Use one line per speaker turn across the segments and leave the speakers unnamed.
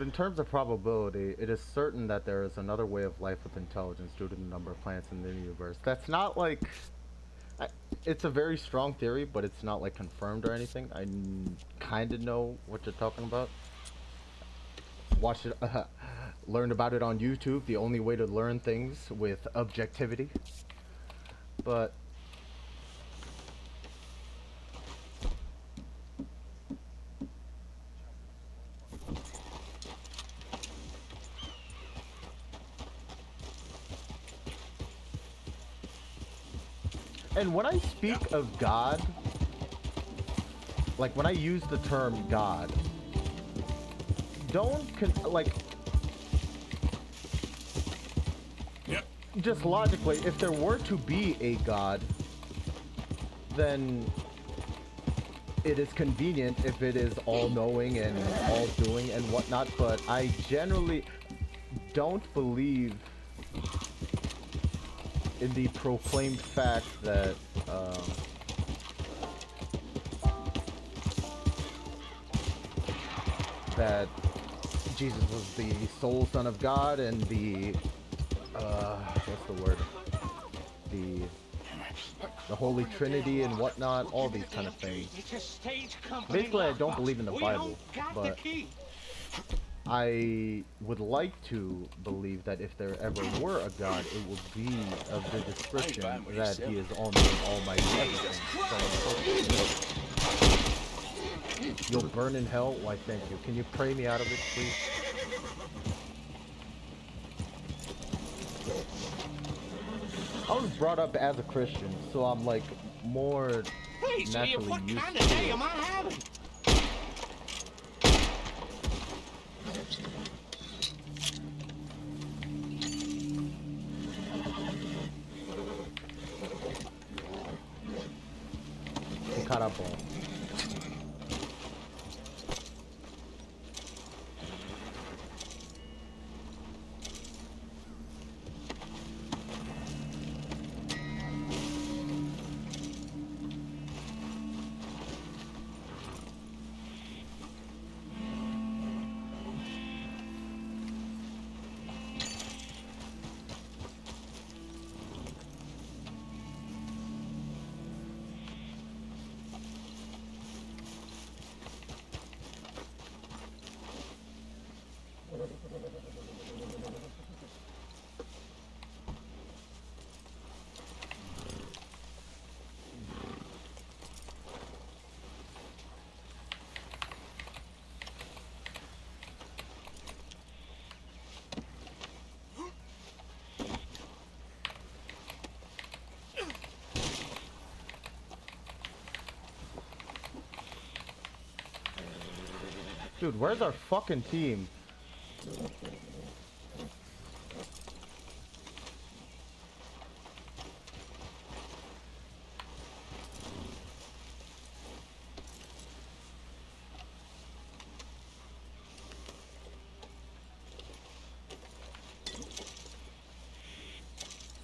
But in terms of probability, it is certain that there is another way of life with intelligence due to the number of planets in the universe. That's not like I, it's a very strong theory, but it's not like confirmed or anything. I kind of know what you're talking about. Watched it, learned about it on YouTube. The only way to learn things with objectivity. But and when I speak of God, like when I use the term God, don't like just logically, if there were to be a God, then it is convenient if it is all-knowing and all-doing and whatnot, but I generally don't believe in the proclaimed fact that that Jesus was the sole Son of God and the what's the word? The Holy Trinity and whatnot, all these kind of things. Basically, I don't believe in the Bible, but I would like to believe that if there ever were a God, it would be of the description that he is all-knowing, almighty, everything. You'll burn in hell? Why, thank you. Can you pray me out of it, please? I was brought up as a Christian, so I'm like more naturally used to it.
Am I having?
Carabon. Dude, where's our fucking team?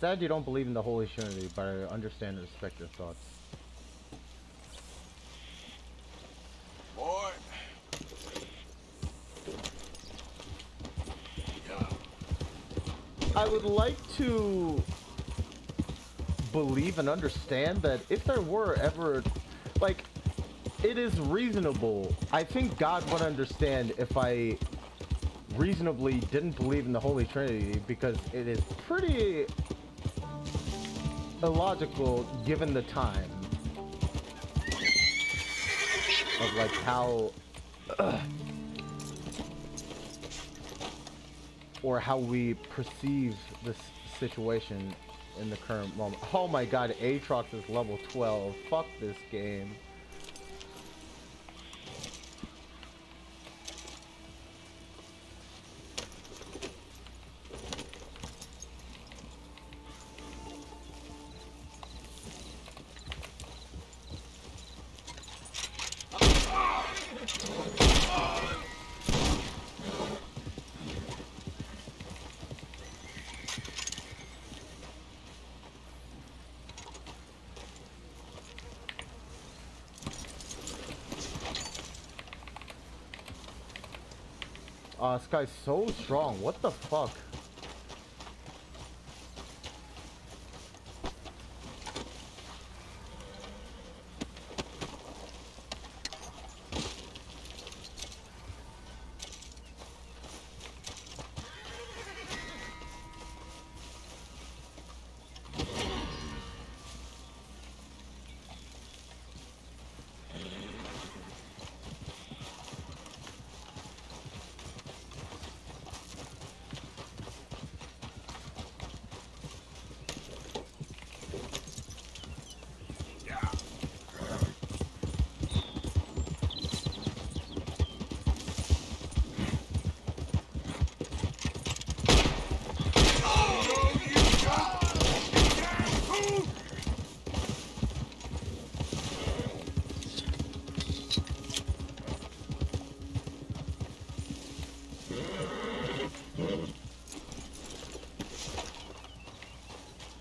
Sad you don't believe in the Holy Trinity, but I understand and respect your thoughts.
Boy.
I would like to believe and understand that if there were ever, like, it is reasonable. I think God would understand if I reasonably didn't believe in the Holy Trinity, because it is pretty illogical given the time of like how or how we perceive this situation in the current moment. Oh my god, Aatrox is level 12. Fuck this game. This guy's so strong. What the fuck?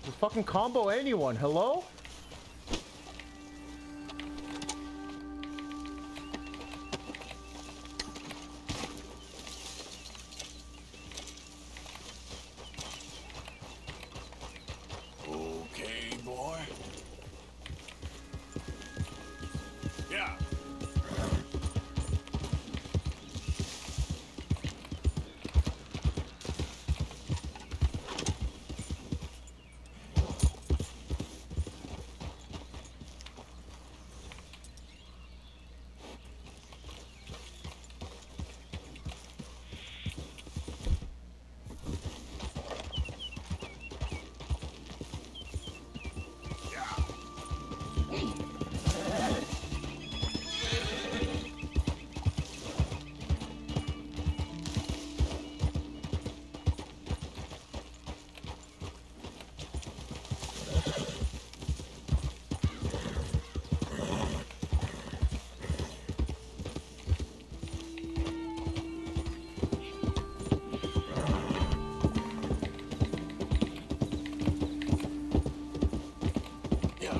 Just fucking combo anyone. Hello?
Okay, boy. Yeah. Yeah.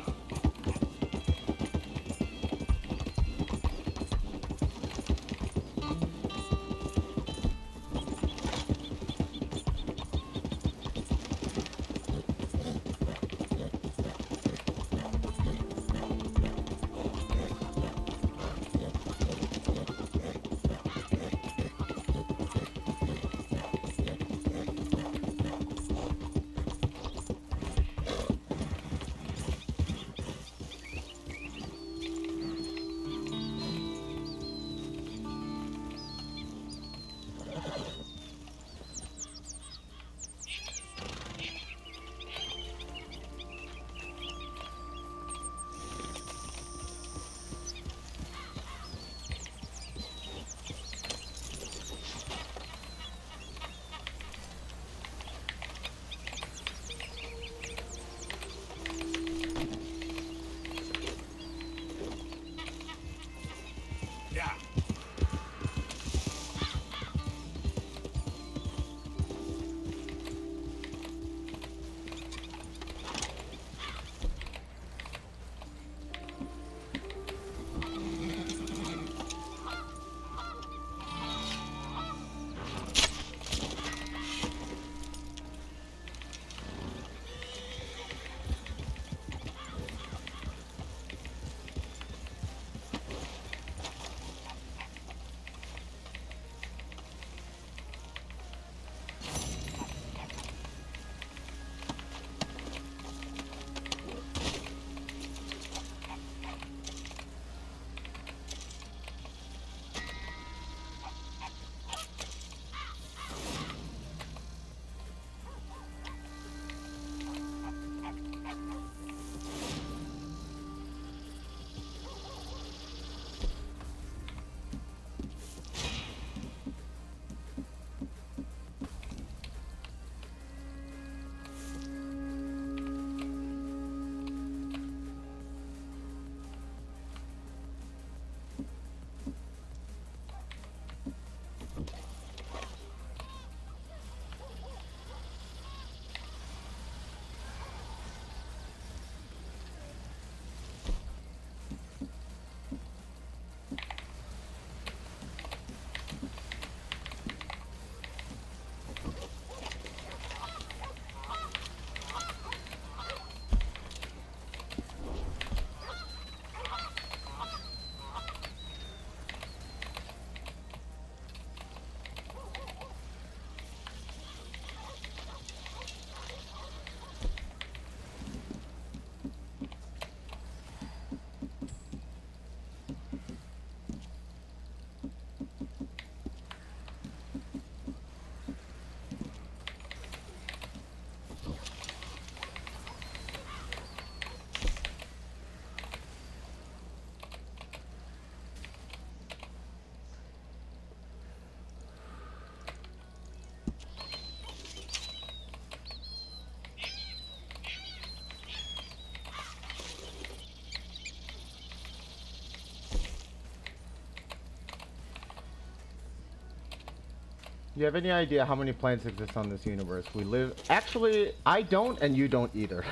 You have any idea how many planets exist on this universe? We live... Actually, I don't, and you don't either.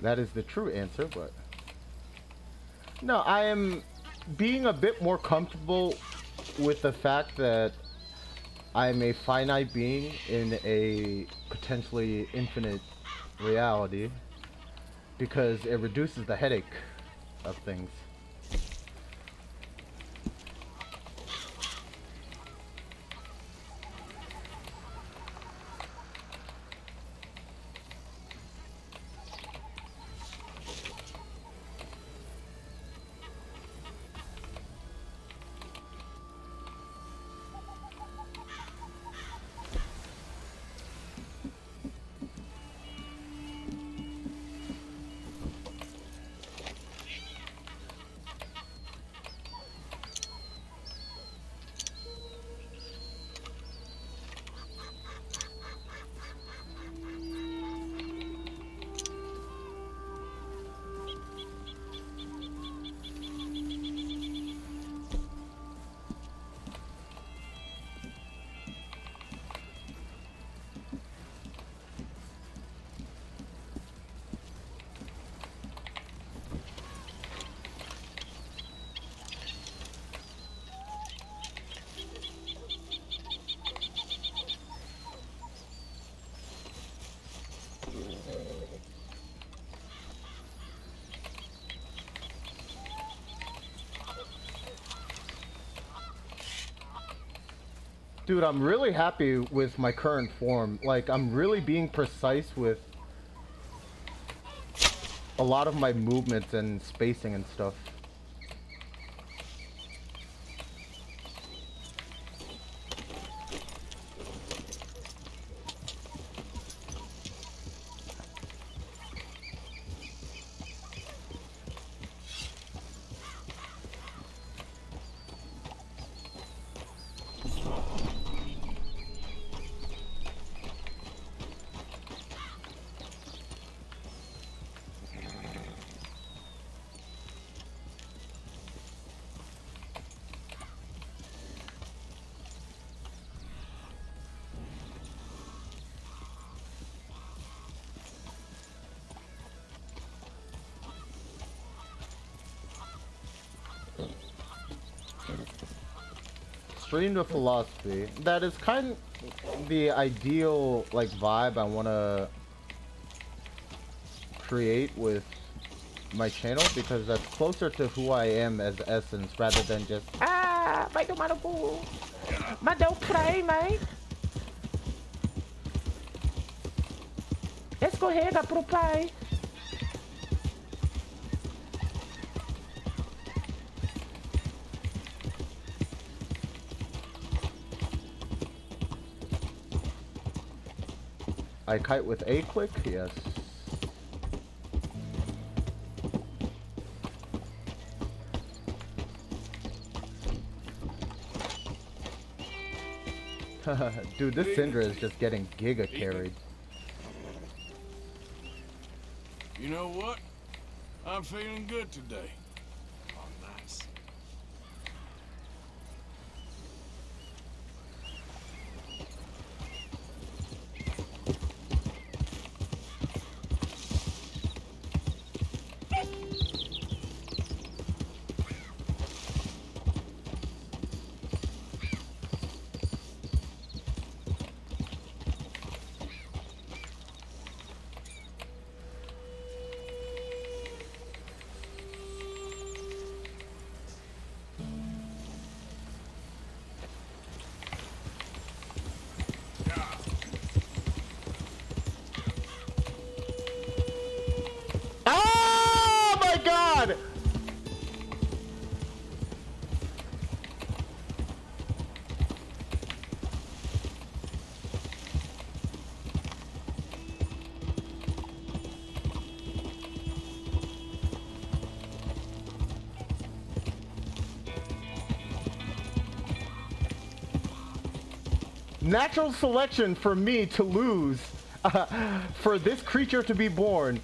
That is the true answer, but... No, I am being a bit more comfortable with the fact that I'm a finite being in a potentially infinite reality, because it reduces the headache of things. Dude, I'm really happy with my current form. Like, I'm really being precise with a lot of my movements and spacing and stuff. Stream to philosophy. That is kind of the ideal, like, vibe I want to create with my channel, because that's closer to who I am as essence rather than just vai tomar no cu. Mas deu play, mate. Escorrega pro pai. I kite with a click, yes. Dude, this Syndra is just getting giga carried.
You know what? I'm feeling good today. Oh, nice.
Oh my god! Natural selection for me to lose, for this creature to be born.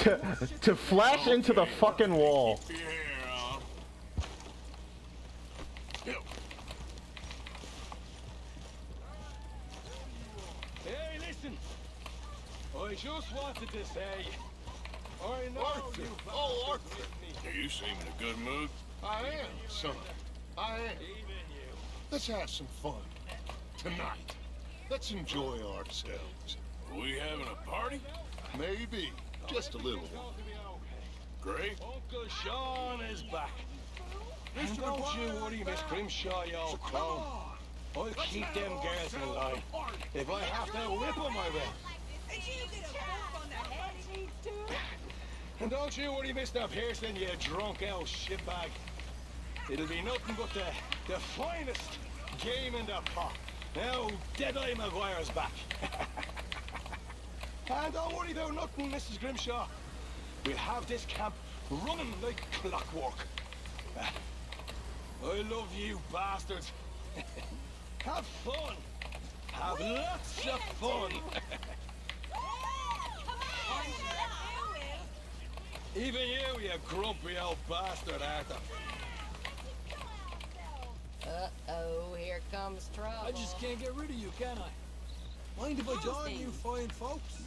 to flash into the fucking wall.
Keep your hair on. Yo.
Hey, listen. I just wanted to say, I know
Arthur.
you
Oh,
bastards
Arthur.
miss me.
You seem in a good mood.
I am, son. I am.
Even you.
Let's have some fun. Tonight. Let's enjoy ourselves.
Are we having a party?
Maybe. Just a little
It's
one.
going to be okay.
Great.
Uncle Sean is back. And don't you worry, Miss Grimshaw, you old clown. I'll keep them girls in line. If I have to whip them, I will.
And you get a bump on the head, Chief, too?
And don't you worry, Mr. Pearson, you drunk old shitbag. It'll be nothing but the finest game in the pot. Now, Deadeye Maguire's back. And don't worry about nothing, Mrs. Grimshaw. We'll have this camp running like clockwork. I love you bastards. Have fun. Have lots of fun. Even you grumpy old bastard, Arthur.
Uh-oh, here comes trouble.
I just can't get rid of you, can I? Mind if I join you fine folks?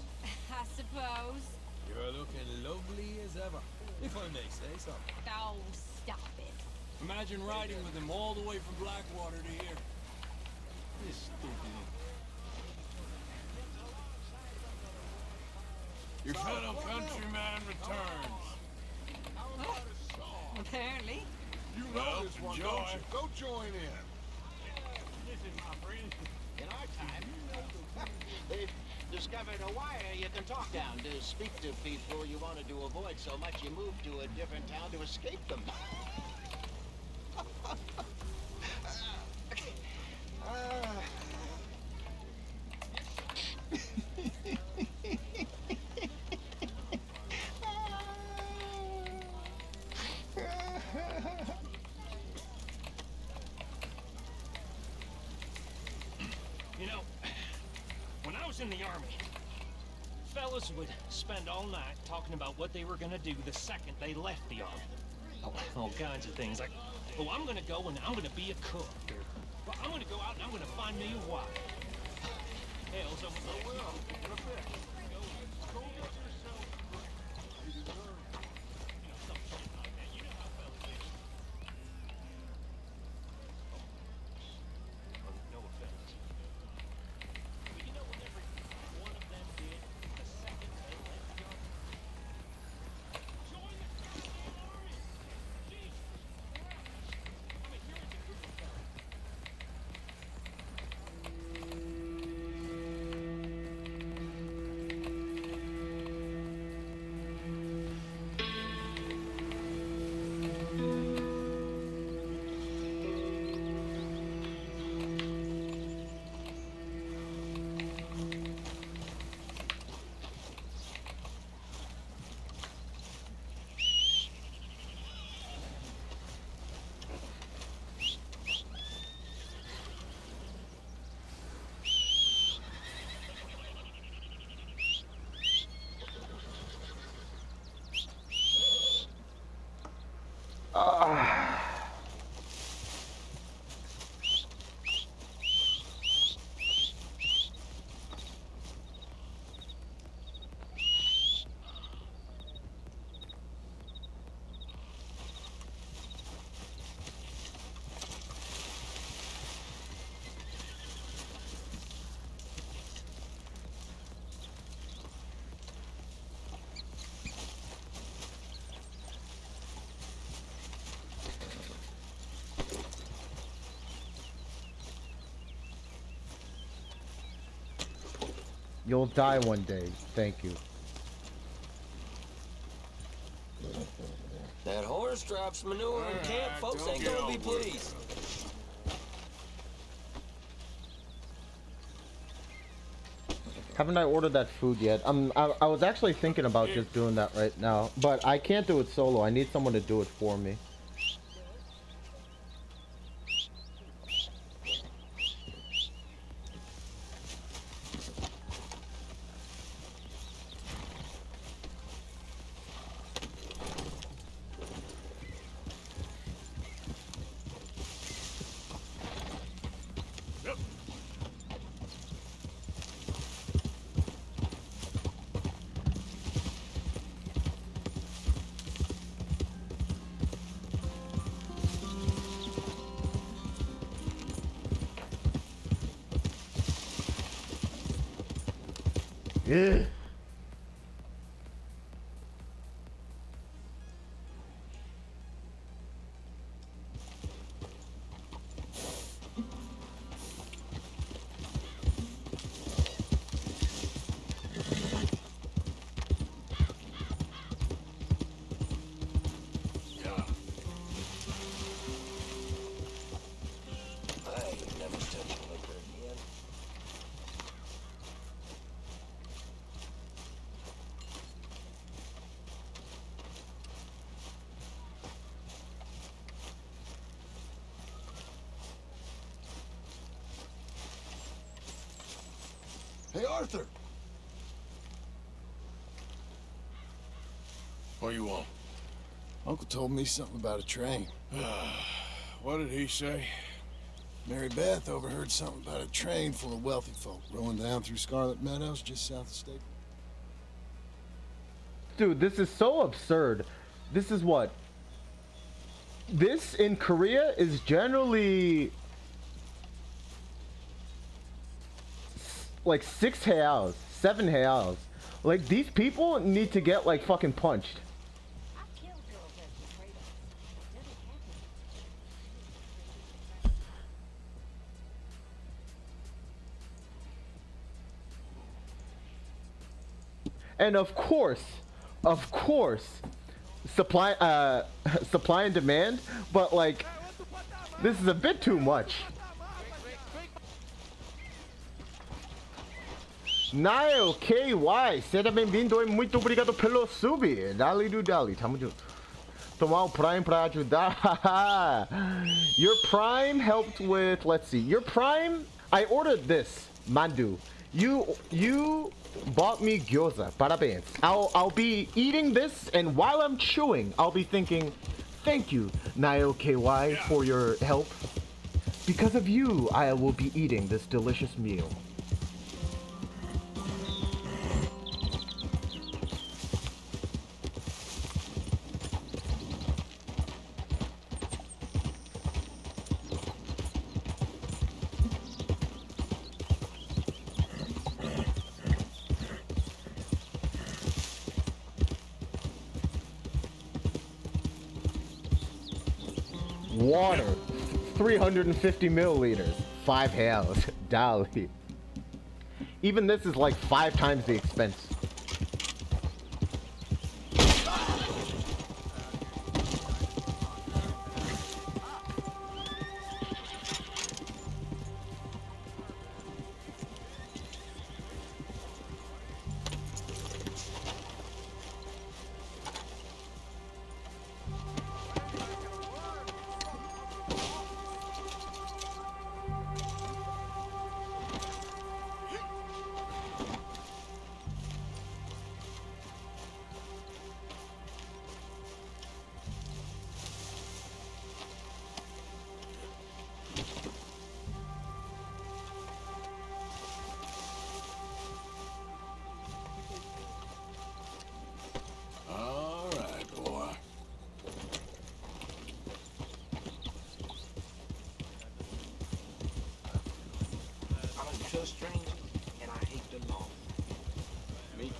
I suppose.
You're looking lovely as ever, if I may say so.
Oh, stop it.
Imagine riding with him all the way from Blackwater to here. This stupid.
Your fellow countryman returns.
Apparently.
You
Well,
know this one,
enjoy.
don't you? Go join in.
In our time, they've discovered a wire you can talk down to speak to people you wanted to avoid so much you moved to a different town to escape them.
You know, when I was in the army, fellas would spend all night talking about what they were gonna do the second they left the army. Oh, all kinds of things like, oh, I'm gonna go and I'm gonna be a cook. Or, well, I'm gonna go out and I'm gonna find me a wife. Hell's over there. No offense. But you know what every one of them did the second they left the army? Join the goddamn army! Jesus Christ! I mean, here is a group of fellas.
You'll die one day. Thank you.
That horse drops manure in camp, folks
don't
ain't
get
gonna be
all worked
pleased.
Haven't I ordered that food yet? I was actually thinking about just doing that right now, but I can't do it solo. I need someone to do it for me. Yeah.
Hey, Arthur!
What you want?
Uncle told me something about a train.
What did he say?
Mary Beth overheard something about a train full of wealthy folk rolling down through Scarlet Meadows just south of State.
Dude, this is so absurd. This is what? This in Korea is generally like 6 reals, 7 reals. Like, these people need to get like fucking punched.
I killed girls as betrayed us. Doesn't happen.
And of course, supply supply and demand, but like, this is a bit too much. Nile KY, seja bem-vindo e muito obrigado pelo sub. Dali do Dali, tamo junto. Tomar o Prime pra ajudar. Your Prime helped with, let's see, your Prime, I ordered this, Mandu. You bought me gyoza. Parabéns. I'll be eating this, and while I'm chewing, I'll be thinking, thank you, Nile KY, for your help. Because of you, I will be eating this delicious meal. Water, 350 milliliters, 5 reals. Dali. Even this is like 5 times the expense.
All right, boy.
I don't trust strangers, and I hate the law. Me?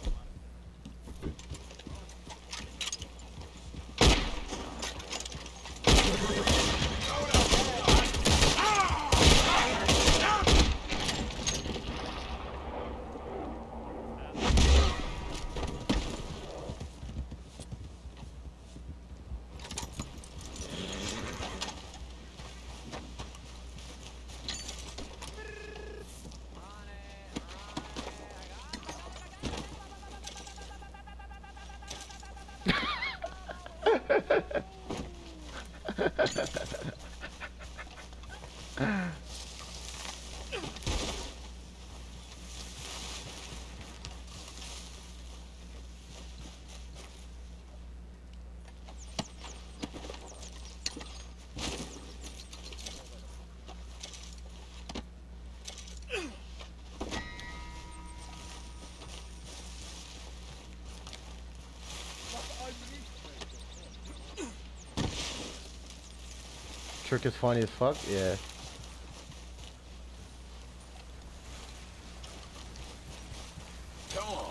Trick is funny as fuck, yeah.
Come on.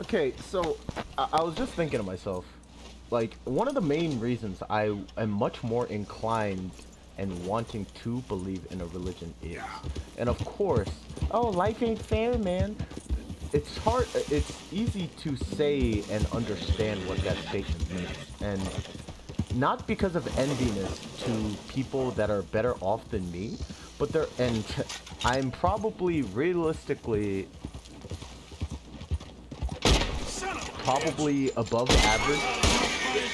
Okay, so I was just thinking to myself, like, one of the main reasons I am much more inclined and wanting to believe in a religion is, and of course, oh, life ain't fair, man. It's hard, it's easy to say and understand what that statement means, and not because of enviness to people that are better off than me, but and I'm probably realistically probably above average,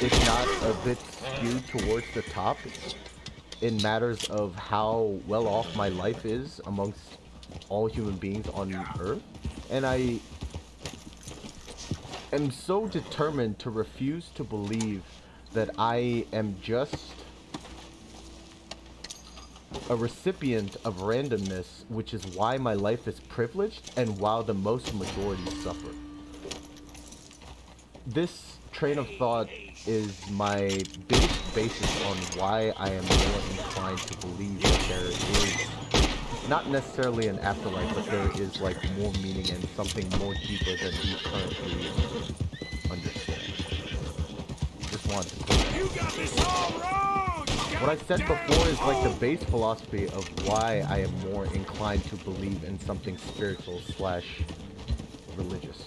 if not a bit skewed towards the top in matters of how well off my life is amongst all human beings on Earth. And I am so determined to refuse to believe that I am just a recipient of randomness, which is why my life is privileged and while the most majority suffer. This train of thought is my biggest basis on why I am more inclined to believe that there is not necessarily an afterlife, but there is like more meaning and something more deeper than we currently understand. Just wanted to put that.
You got this all wrong!
What I said before is like the base philosophy of why I am more inclined to believe in something spiritual / religious.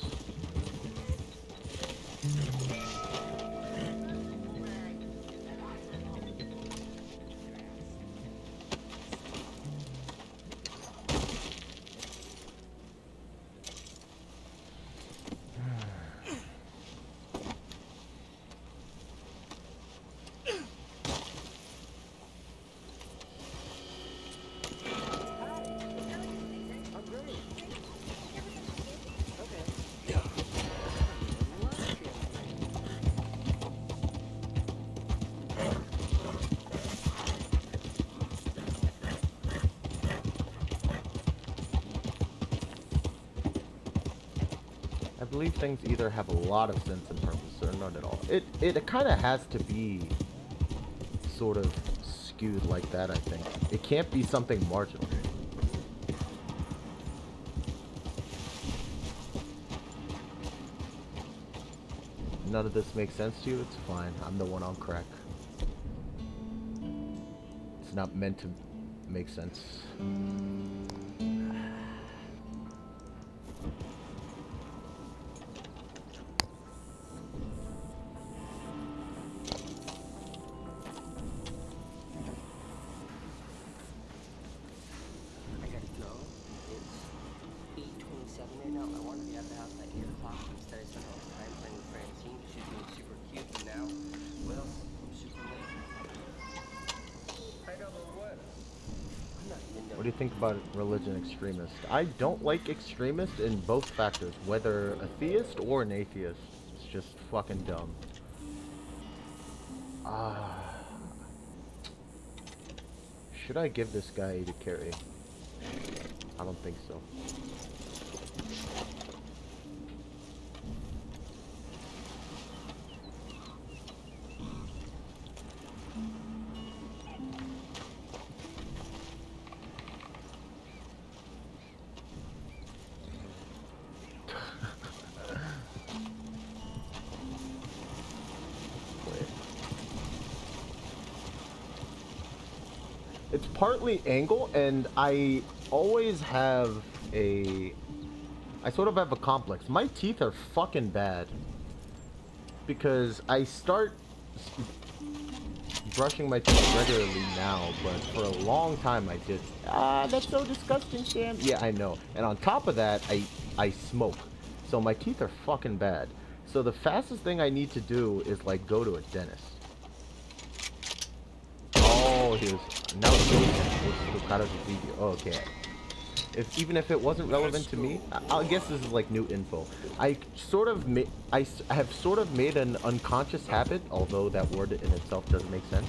I believe things either have a lot of sense and purpose or none at all. It kind of has to be sort of skewed like that, I think. It can't be something marginal. None of this makes sense to you? It's fine. I'm the one on crack. It's not meant to make sense. What do you think about religion extremists? I don't like extremists in both factors, whether a theist or an atheist. It's just fucking dumb. Should I give this guy to carry? I don't think so. It's partly angle, and I always have I sort of have a complex. My teeth are fucking bad because I start brushing my teeth regularly now, but for a long time I did. That's so disgusting, Sam. Yeah, I know. And on top of that, I smoke, so my teeth are fucking bad. So the fastest thing I need to do is like go to a dentist. Oh, he was now it's kind of a video. Oh, okay. Even if it wasn't relevant to me, I guess this is like new info. I have sort of made an unconscious habit, although that word in itself doesn't make sense,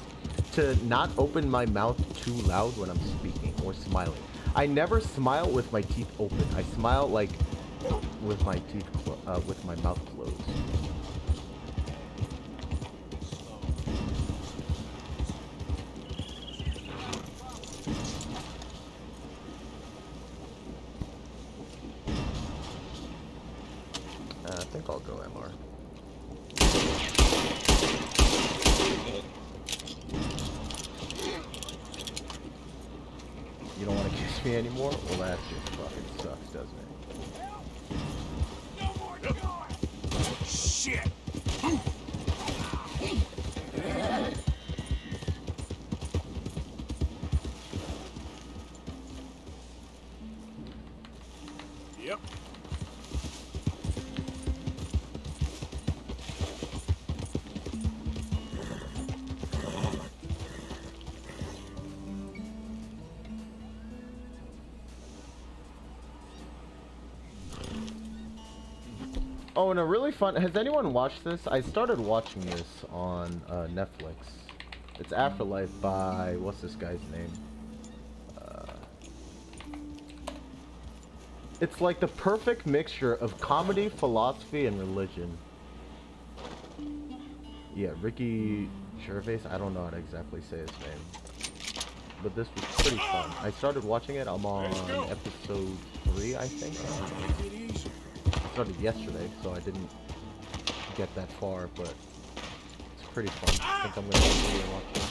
to not open my mouth too loud when I'm speaking or smiling. I never smile with my teeth open. I smile like with my teeth with my mouth closed. I think I'll go MR. You don't want to kiss me anymore? Well, that just fucking sucks, doesn't it?
Shit! Yep.
Oh, and a really fun... Has anyone watched this? I started watching this on Netflix. It's Afterlife by... What's this guy's name? It's like the perfect mixture of comedy, philosophy, and religion. Yeah, Ricky Gervais. I don't know how to exactly say his name. But this was pretty fun. I started watching it. I'm on episode 3, I think.
Take it easy.
I started yesterday, so I didn't get that far, but it's pretty fun. I think I'm going to continue watching.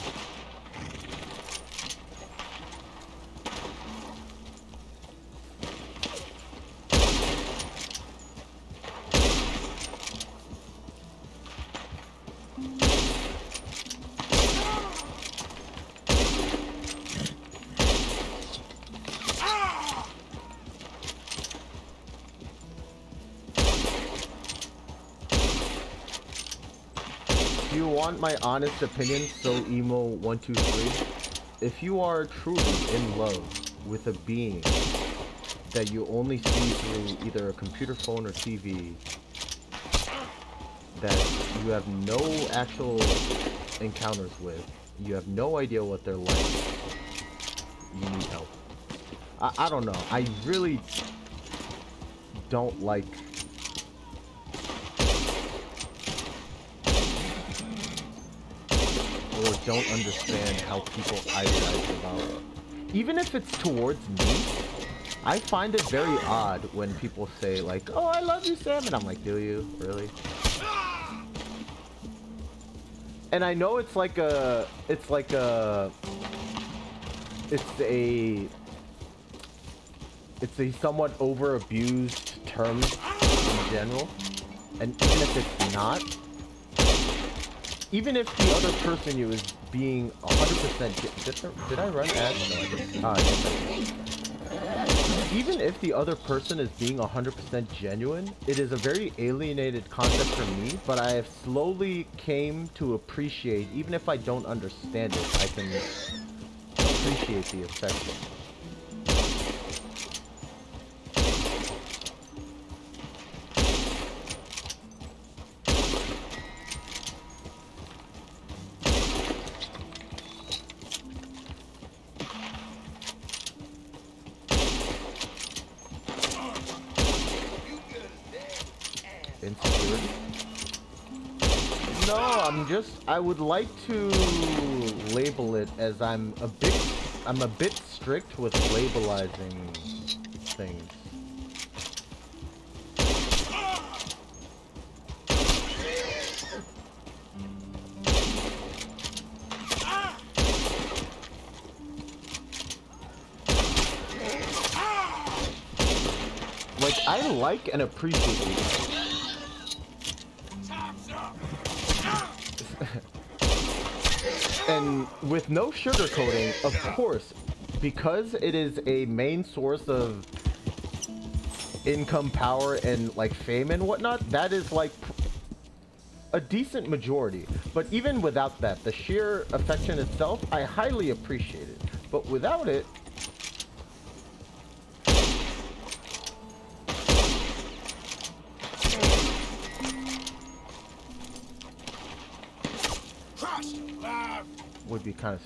Do you want my honest opinion, so emo 123? If you are truly in love with a being that you only see through either a computer, phone, or TV, that you have no actual encounters with, you have no idea what they're like, you need help. I don't know. I really don't like or don't understand how people idealize about. Even if it's towards me, I find it very odd when people say like, "Oh, I love you, Sam," and I'm like, "Do you really?" And I know it's a somewhat over abused term in general, and even if it's not. Even if the other person you is being 100% did I run ads? No, I didn't. Yes, I did. Even if the other person is being 100% genuine, it is a very alienated concept for me, but I have slowly came to appreciate, even if I don't understand it, I can appreciate the affection. Insecurity? No, I would like to label it as I'm a bit strict with labelizing things. Like, I like and appreciate it. And with no sugarcoating, of course, because it is a main source of income, power, and like fame and whatnot, that is like a decent majority. But even without that, the sheer affection itself, I highly appreciate it. But without it, would be kind of...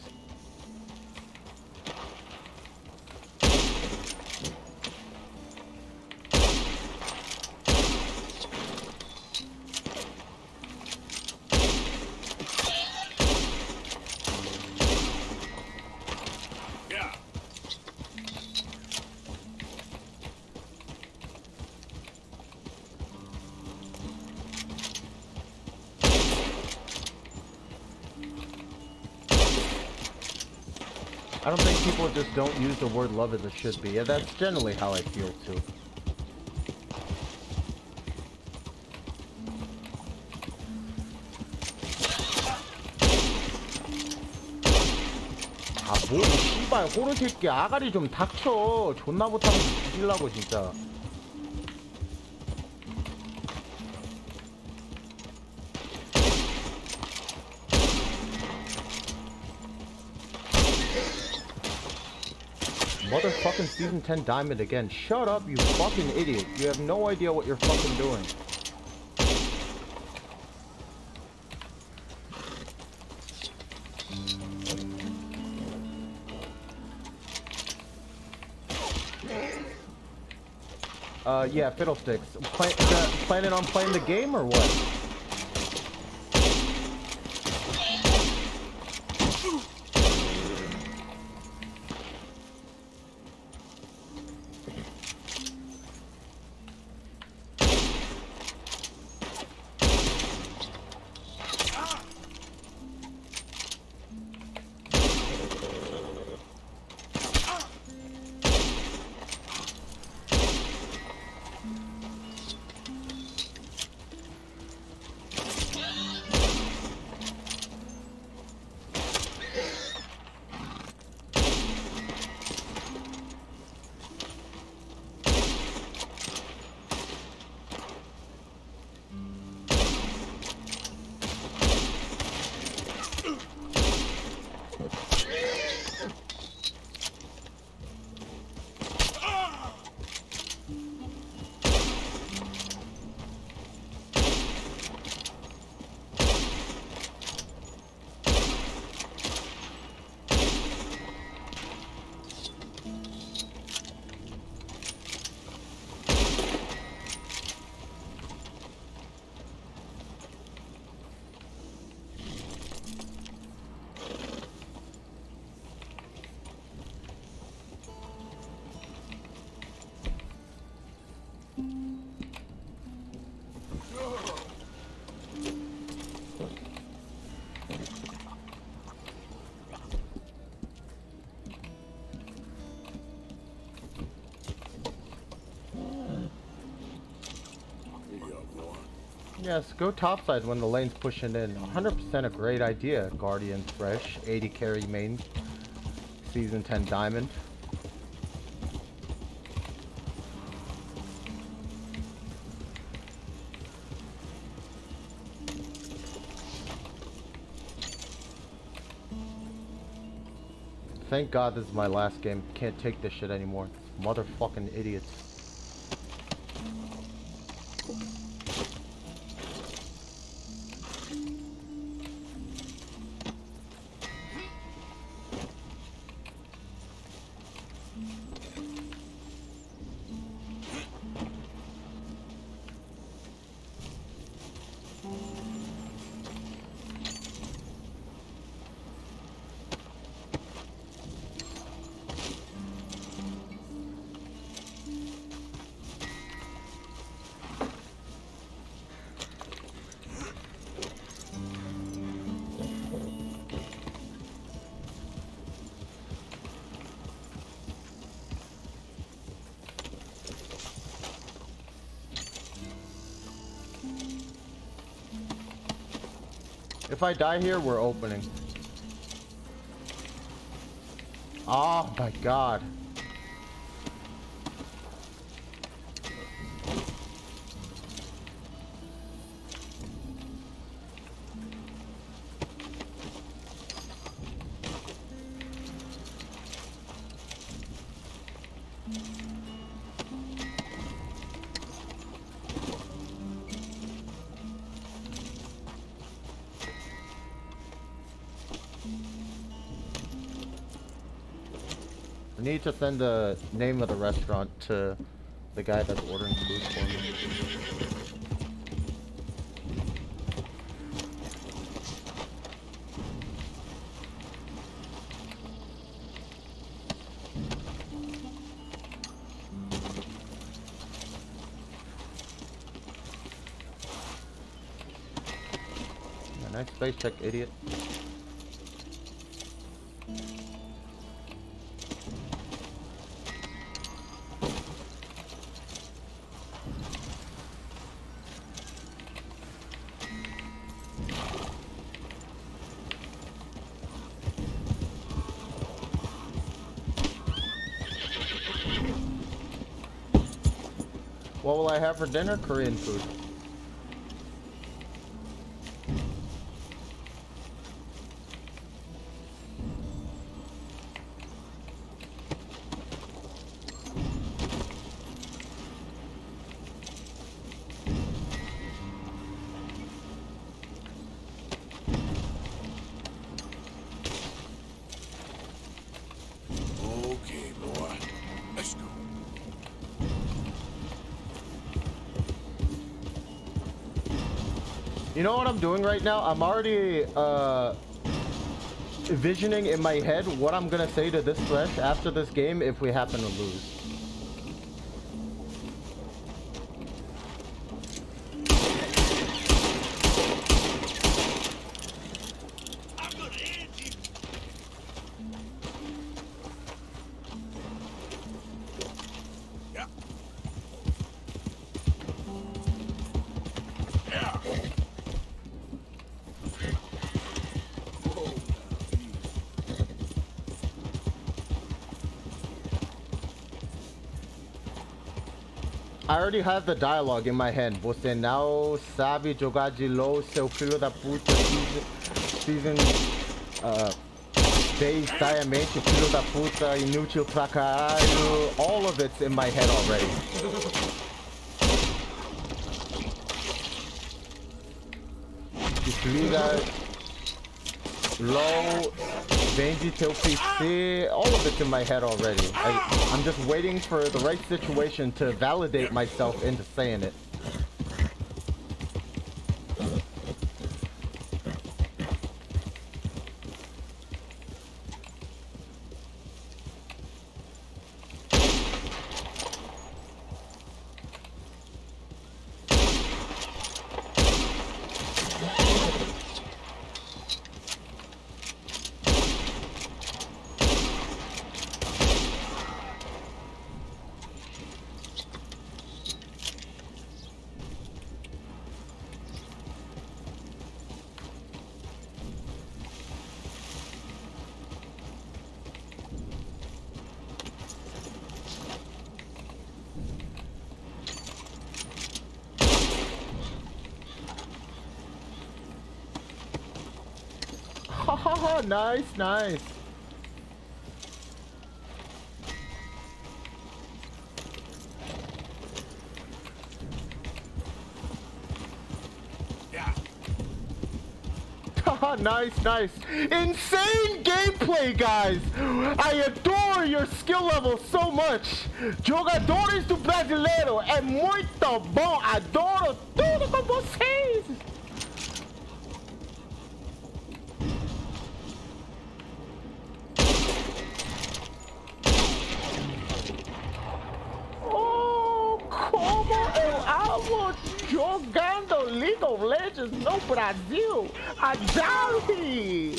Yeah.
I don't think people just don't use the word love as it should be. Yeah, that's generally how I feel too. 아, 뭐, 씨발, 호루 새끼 아가리 좀 닥쳐. 존나 못하면 죽이려고, 진짜. Motherfucking season 10 diamond again. Shut up, you fucking idiot. You have no idea what you're fucking doing. Yeah, fiddlesticks. Planning on playing the game or what? Yes, go topside when the lane's pushing in. 100% a great idea, Guardian Fresh. 80 carry main. Season 10 diamond. Thank God this is my last game. Can't take this shit anymore. Motherfucking idiots. If I die here, we're opening. Oh my God. I need to send the name of the restaurant to the guy that's ordering food for me. Yeah, nice space check, idiot. What will I have for dinner? Korean food.
Okay, boy. Let's go.
You know what I'm doing right now? I'm already envisioning in my head what I'm gonna say to this flesh after this game if we happen to lose. I already have the dialogue in my head. Você não sabe jogar de LOL, seu filho da puta. Season 10 diamante, filho da puta, inútil pra caralho. All of it's in my head already. Desliga. LOL. Vende teu PC. All of it's in my head already. I'm just waiting for the right situation to validate myself into saying it. Nice, nice. Nice, nice. Insane gameplay, guys. I adore your skill level so much. Jogadores do Brasileiro é muito bom. Adoro tudo com vocês. Jogando League of Legends no Brasil. Adore!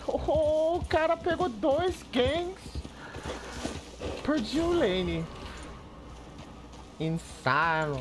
Oh, o cara pegou 2 ganks. Perdiu o lane. Insano.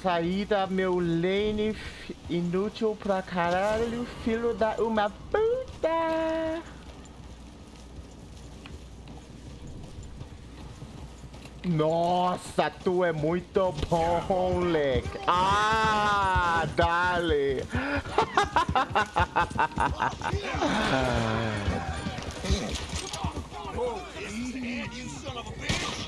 Saída, meu lane inútil pra caralho, filho da uma puta. Nossa, tu é muito bom, moleque. Ah, dale.
You son of a bitch!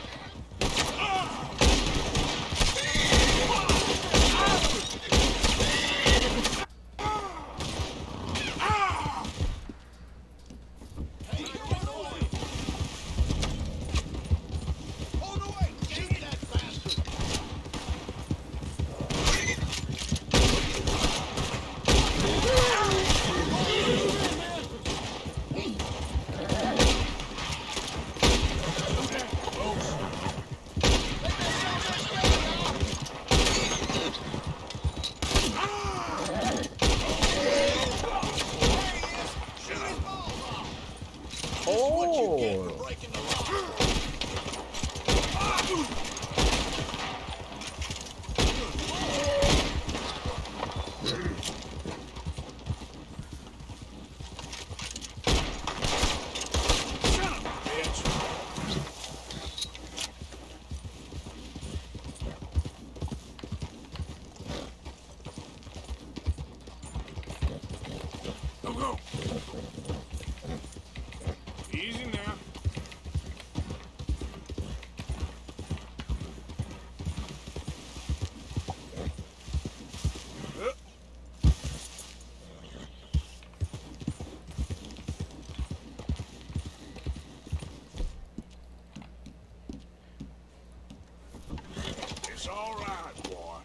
spoiled.
Go, go. Easy now. It's all right, boy.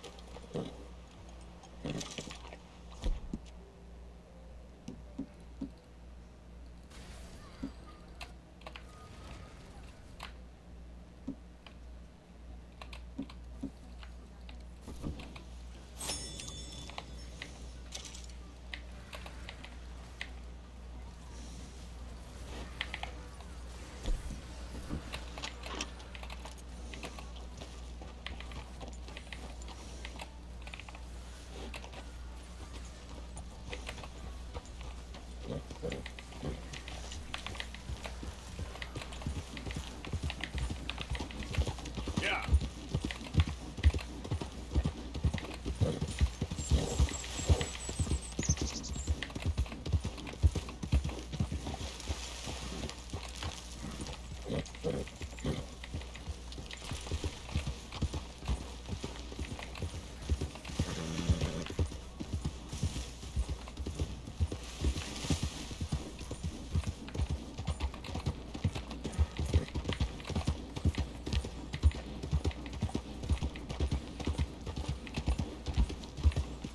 Yeah.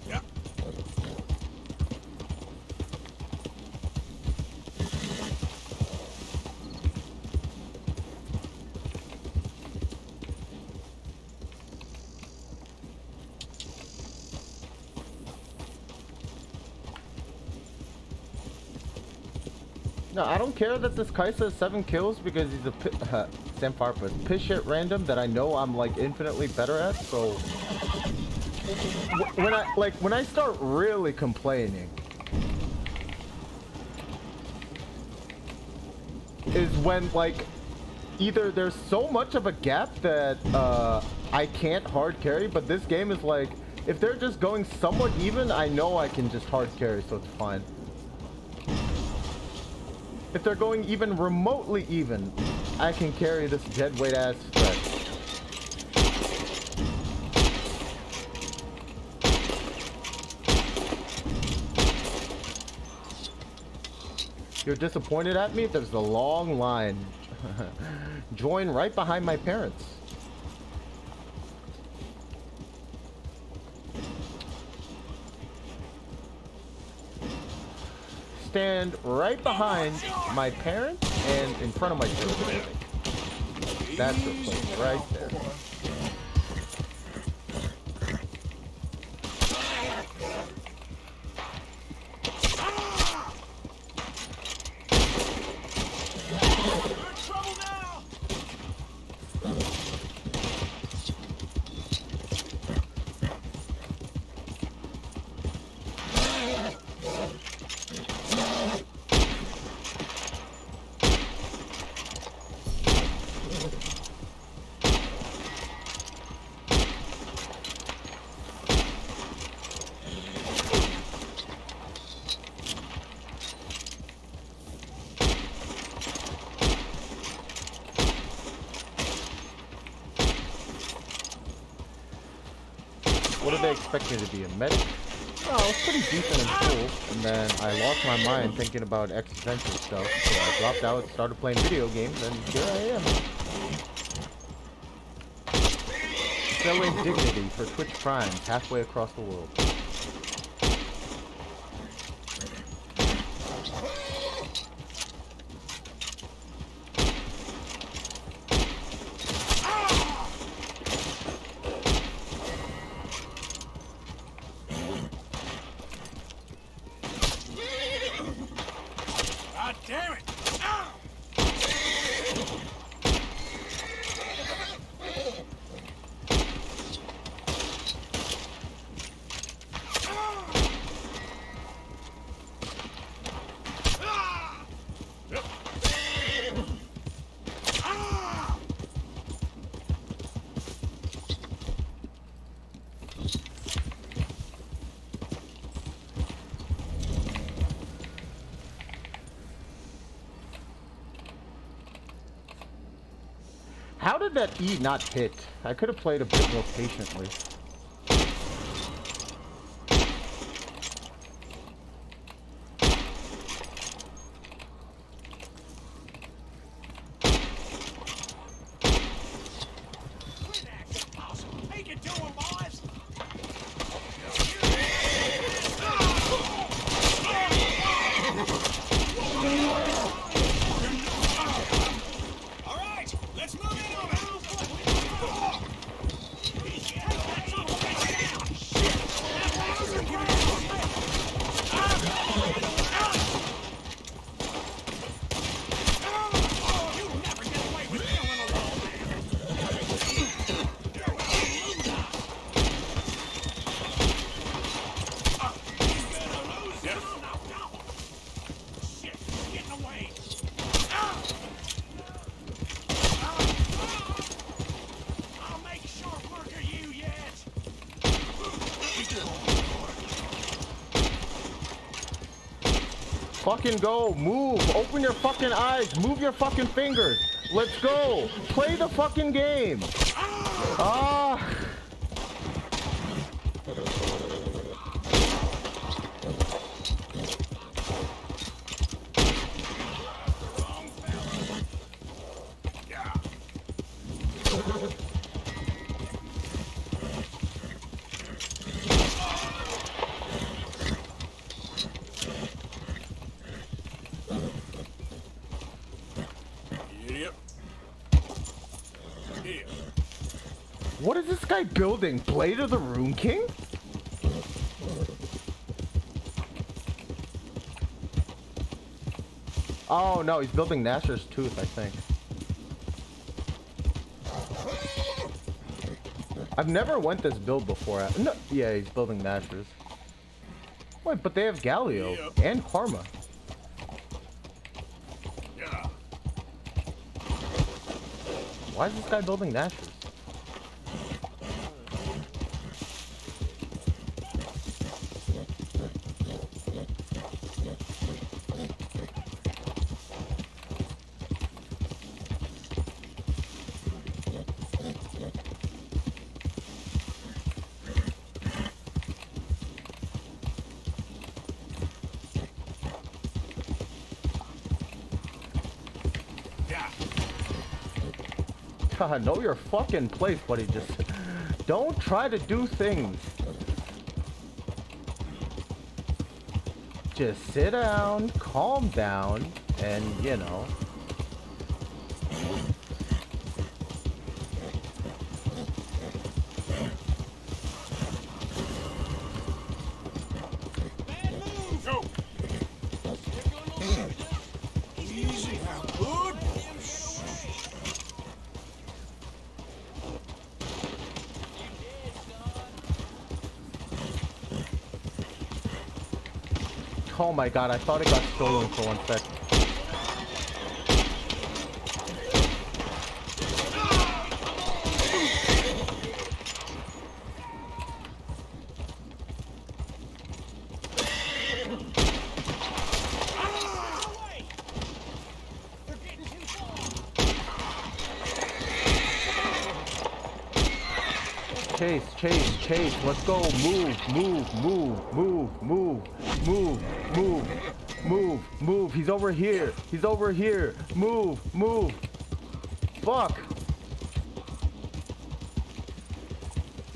Yeah.
No, I don't care that this Kaisa has 7 kills because he's a Sam Farpa piss shit random that I know I'm like infinitely better at. So when I start really complaining is when like either there's so much of a gap that I can't hard carry, but this game is like if they're just going somewhat even, I know I can just hard carry, so it's fine. If they're going even remotely even, I can carry this deadweight ass threat. You're disappointed at me? There's a long line. Join right behind my parents. Stand right behind my parents and in front of my children. That's the place right there. What did they expect me to be, a medic? Oh, I was pretty decent in school, and then I lost my mind thinking about existential stuff, so I dropped out and started playing video games, and here I am. Selling dignity for Twitch Prime halfway across the world.
God damn it! Ow!
How did that E not hit? I could have played a bit more patiently.
Take it to him, boys!
All right, let's move in on it.
I'll make short work of you yet!
Fucking go, move, open your fucking eyes, move your fucking fingers. Let's go, play the fucking game. Ah.
Idiot. Here.
What is this guy building? Blade of the Rune King? Oh no, he's building Nasher's Tooth, I think. I've never went this build before. No, yeah, he's building Nasher's. Wait, but they have Galio and Karma.
Yeah.
Why is this guy building Nasher's? God, know your fucking place, buddy. Just don't try to do things. Just sit down, calm down, and you know.
Go. Easy now. Good.
Oh my god, I thought it got stolen for 1 sec. Chase, chase, chase. Let's go. Move, move, move, move, move, move, move, move, move. He's over here. He's over here. Move, move. Fuck.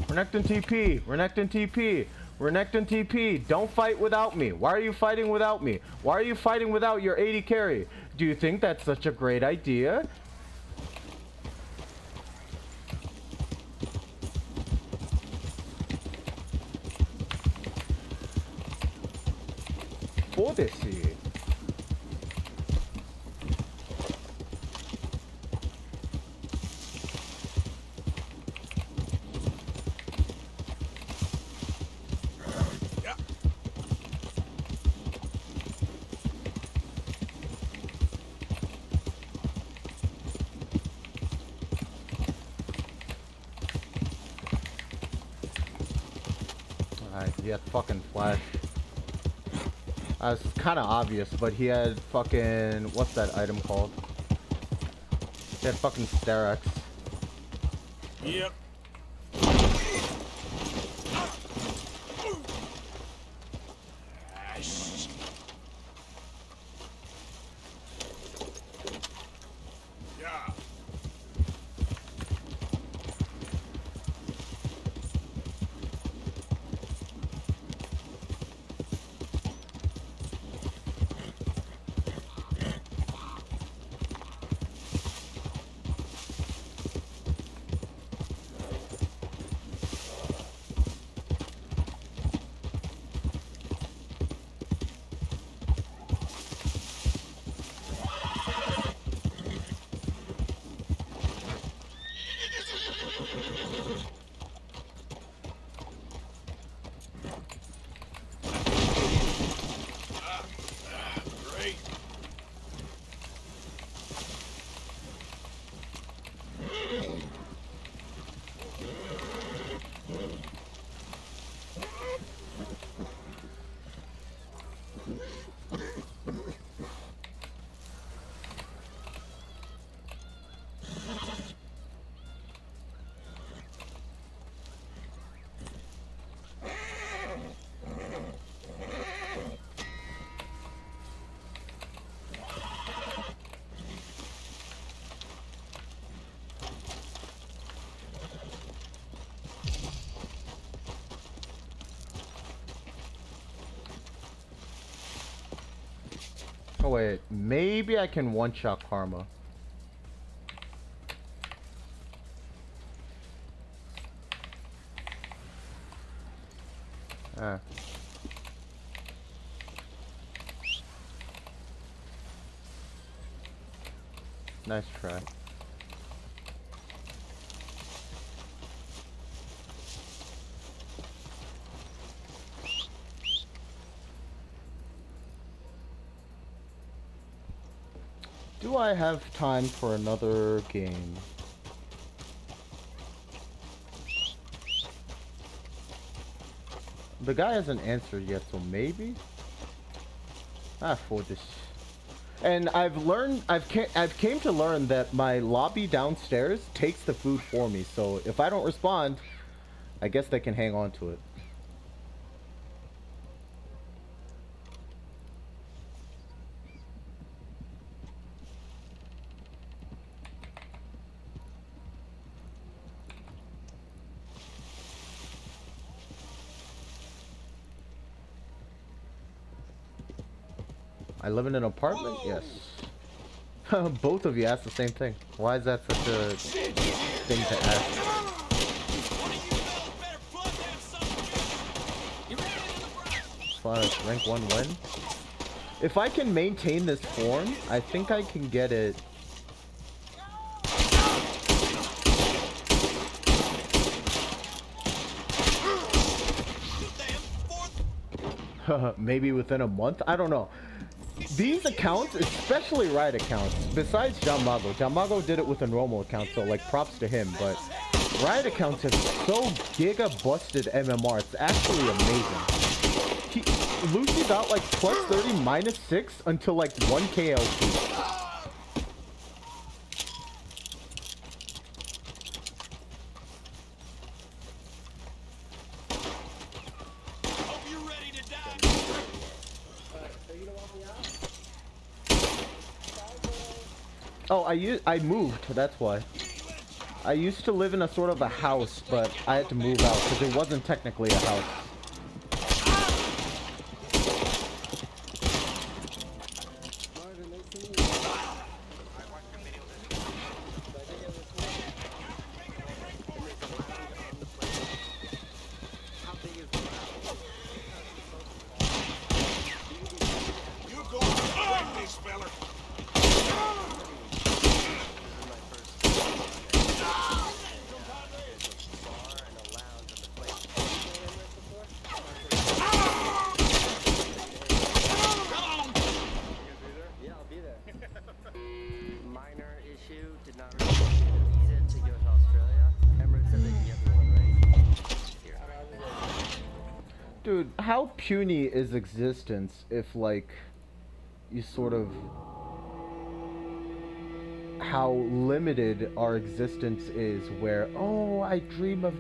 Renekton TP. Renekton TP. Renekton TP. Don't fight without me. Why are you fighting without me? Why are you fighting without your 80 carry? Do you think that's such a great idea? Foda-se. Alright, he had fucking flash. It's kind of obvious, but he had fucking... What's that item called? He had fucking Sterex.
Yep. Yeah. Great.
Oh wait, maybe I can one-shot Karma. Ah. Nice try. Do I have time for another game? The guy hasn't answered yet, so maybe? Ah, for this. And I've came to learn that my lobby downstairs takes the food for me, so if I don't respond, I guess they can hang on to it. I live in an apartment?
Whoa!
Yes. Both of you asked the same thing. Why is that such a thing to ask? Plus, rank 1 win? If I can maintain this form, I think I can get it. Maybe within a month? I don't know. These accounts, especially Riot accounts, besides John Mago did it with a normal account, so like props to him, but Riot accounts have so giga busted MMR, it's actually amazing. Lucy got like plus 30 minus 6 until like 1 KLT. Oh, I moved, that's why. I used to live in a sort of a house, but I had to move out because it wasn't technically a house. Dude, how puny is existence if, like, you sort of... how limited our existence is, where, oh, I dream of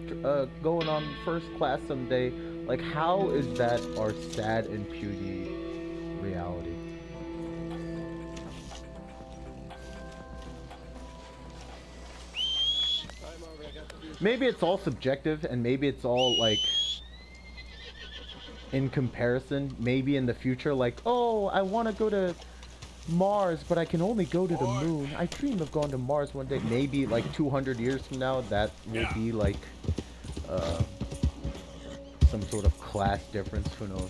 going on first class someday. Like, how is that our sad and puny reality? Maybe it's all subjective, and maybe it's all, like, in comparison. Maybe in the future, like, oh, I want to go to Mars, but I can only go to the moon. I dream of going to Mars one day. Maybe, like, 200 years from now, that will be, like, some sort of class difference. Who knows?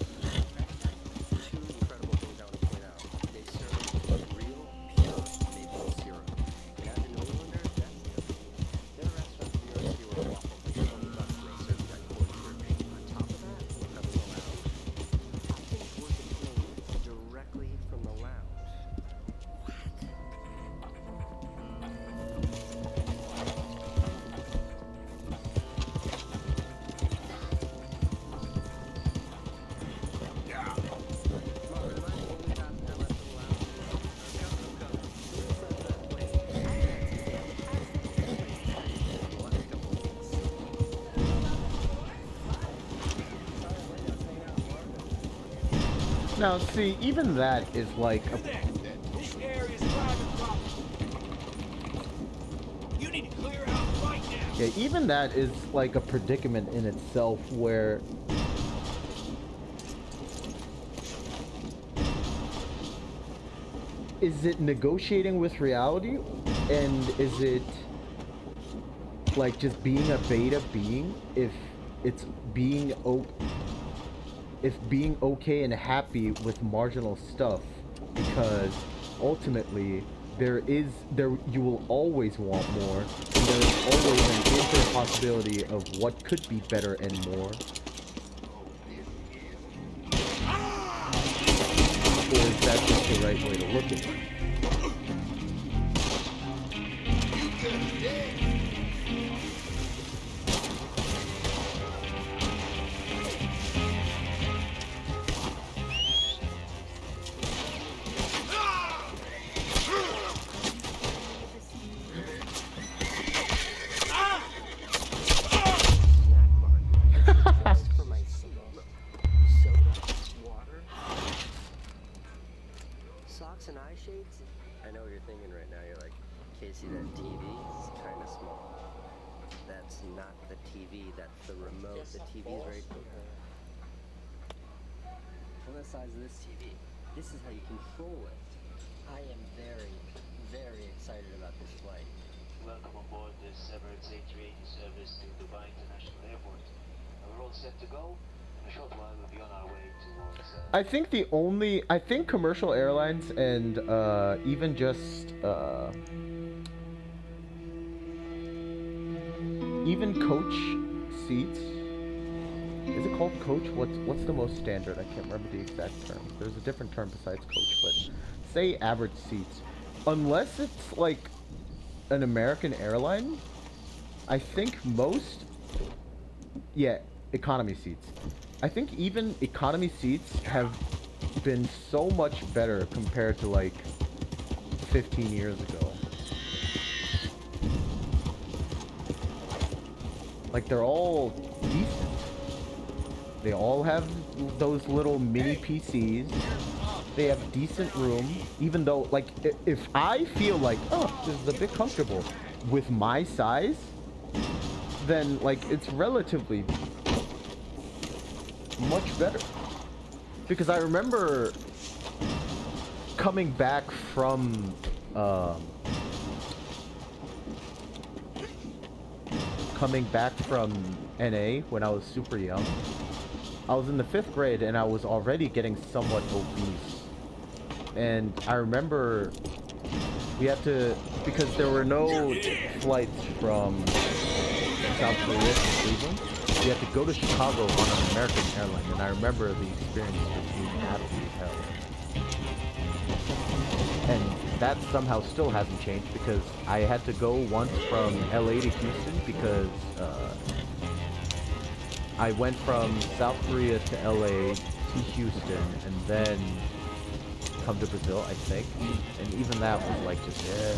Two incredible things I want to point out. They serve real, pure maple syrup. And as an Overlander, that's their restaurant in New York City where waffles are $20 and they serve you that cold syrup. On top of that, look up the lounge. I think it's worth a plane directly from the lounge.
Now, see, even that is like a...
This area's private property. You need to clear out right now.
Yeah, even that is like a predicament in itself, where is it negotiating with reality, and is it like just being a beta being? If it's being being okay and happy with marginal stuff, because ultimately you will always want more, and there is always an infinite possibility of what could be better and more. Or is that just the right way to look at it?
Socks and eye shades? I know what you're thinking right now. You're like, Casey, that TV is kind of small. That's not the TV, that's the remote. The TV is very cool. Well, the size of this TV. This is how you control it. I am very, very excited about this flight.
Welcome aboard this Emirates A380 service to Dubai International Airport. We're all set to go. In a short while, we'll be on our way towards...
I think commercial airlines and even just even coach seats. Is it called coach? What's the most standard? I can't remember the exact term. There's a different term besides coach, but say average seats. Unless it's like an American airline, I think most, yeah, economy seats. I think even economy seats have been so much better compared to like 15 years ago. Like, they're all decent. They all have those little mini PCs. They have decent room, even though, like, if I feel like, oh, this is a bit comfortable with my size, then, like, it's relatively much better. Because I remember coming back from NA when I was super young. I was in the 5th grade and I was already getting somewhat obese. And I remember we had to, because there were no flights from South Korea to Cleveland, we had to go to Chicago on an American airline, and I remember the experience was being absolute hell. And that somehow still hasn't changed, because I had to go once from LA to Houston, because I went from South Korea to LA to Houston, and then come to Brazil, I think. And even that was like just, yeah.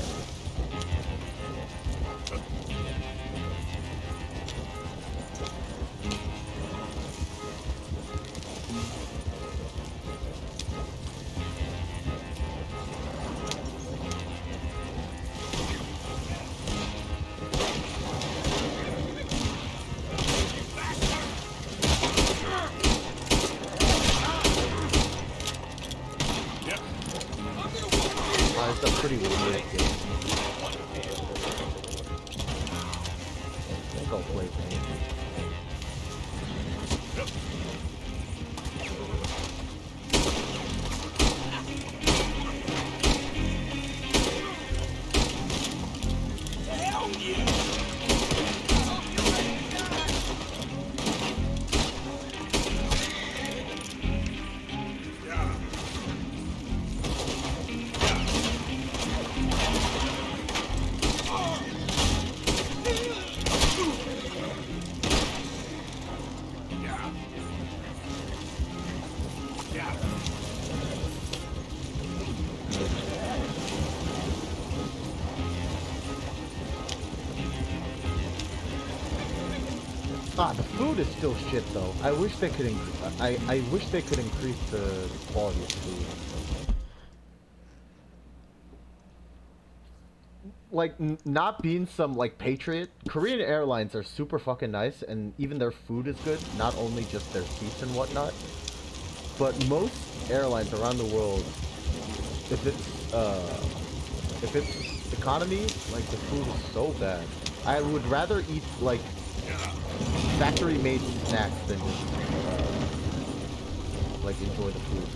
salt glazing. Ah, the food is still shit though. I wish they could. I wish they could increase the quality of food. Like not being some like Patriot. Korean Airlines are super fucking nice, and even their food is good. Not only just their seats and whatnot, but most airlines around the world, if it's economy, like the food is so bad. I would rather eat like factory-made snacks than just like enjoy the food.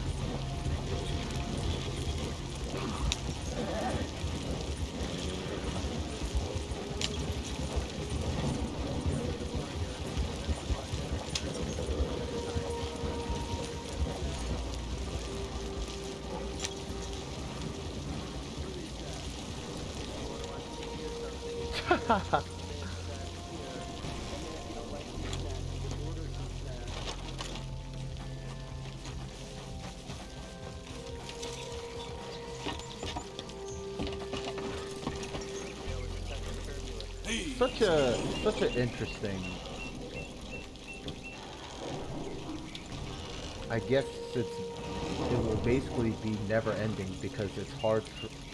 Such an interesting. I guess it will basically be never ending because it's hard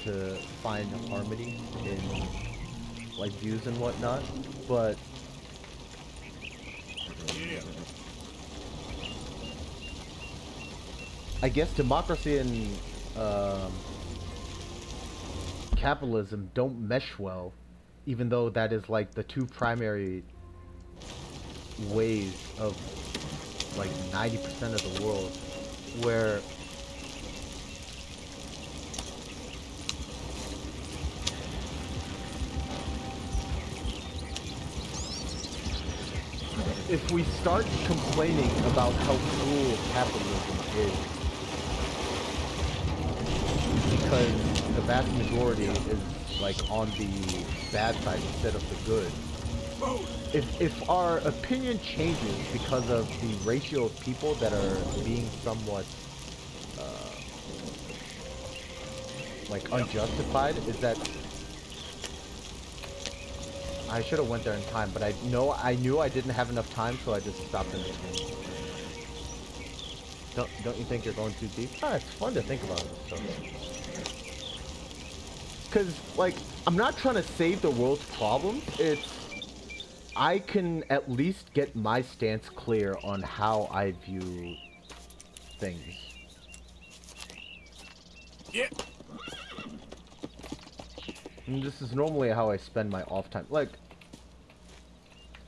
to find harmony in like views and whatnot, but I guess democracy and capitalism don't mesh well, even though that is like the two primary ways of like 90% of the world where if we start complaining about how cruel capitalism is because the vast majority is like on the bad side instead of the good. If our opinion changes because of the ratio of people that are being somewhat like unjustified, is that I should have went there in time, but I knew I didn't have enough time, so I just stopped in between. Don't you think you're going too deep? Ah, it's fun to think about this stuff. Because, like, I'm not trying to save the world's problems. It's I can at least get my stance clear on how I view things.
Yeah.
And this is normally how I spend my off time. Like,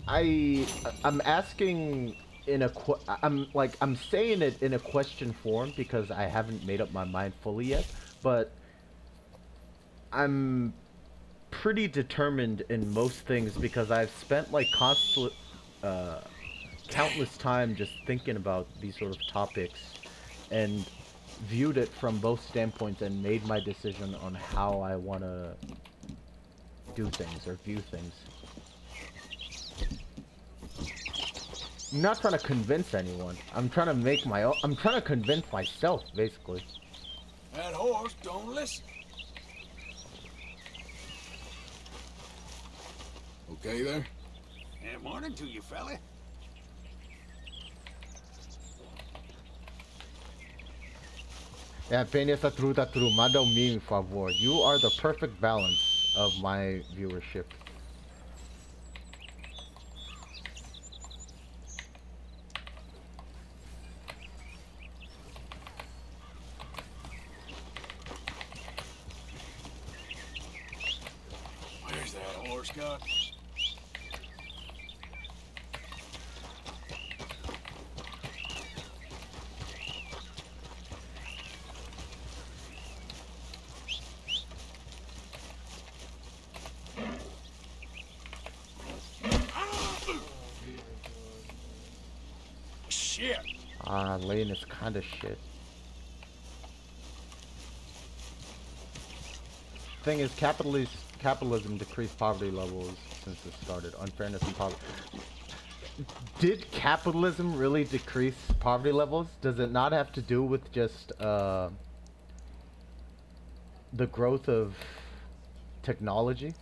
I'm asking in a I'm saying it in a question form because I haven't made up my mind fully yet, but I'm pretty determined in most things because I've spent like countless time just thinking about these sort of topics and viewed it from both standpoints and made my decision on how I want to do things or view things. I'm not trying to convince anyone. I'm trying to make my own. I'm trying to convince myself, basically.
That horse don't listen. Okay there?
And morning to you, fella.
Apenas a truta trumado mim, favor. You are the perfect balance of my viewership.
Where's that horse got?
Lane is kind of shit. Thing is, capitalism decreased poverty levels since it started. Unfairness and poverty. Did capitalism really decrease poverty levels? Does it not have to do with just the growth of technology?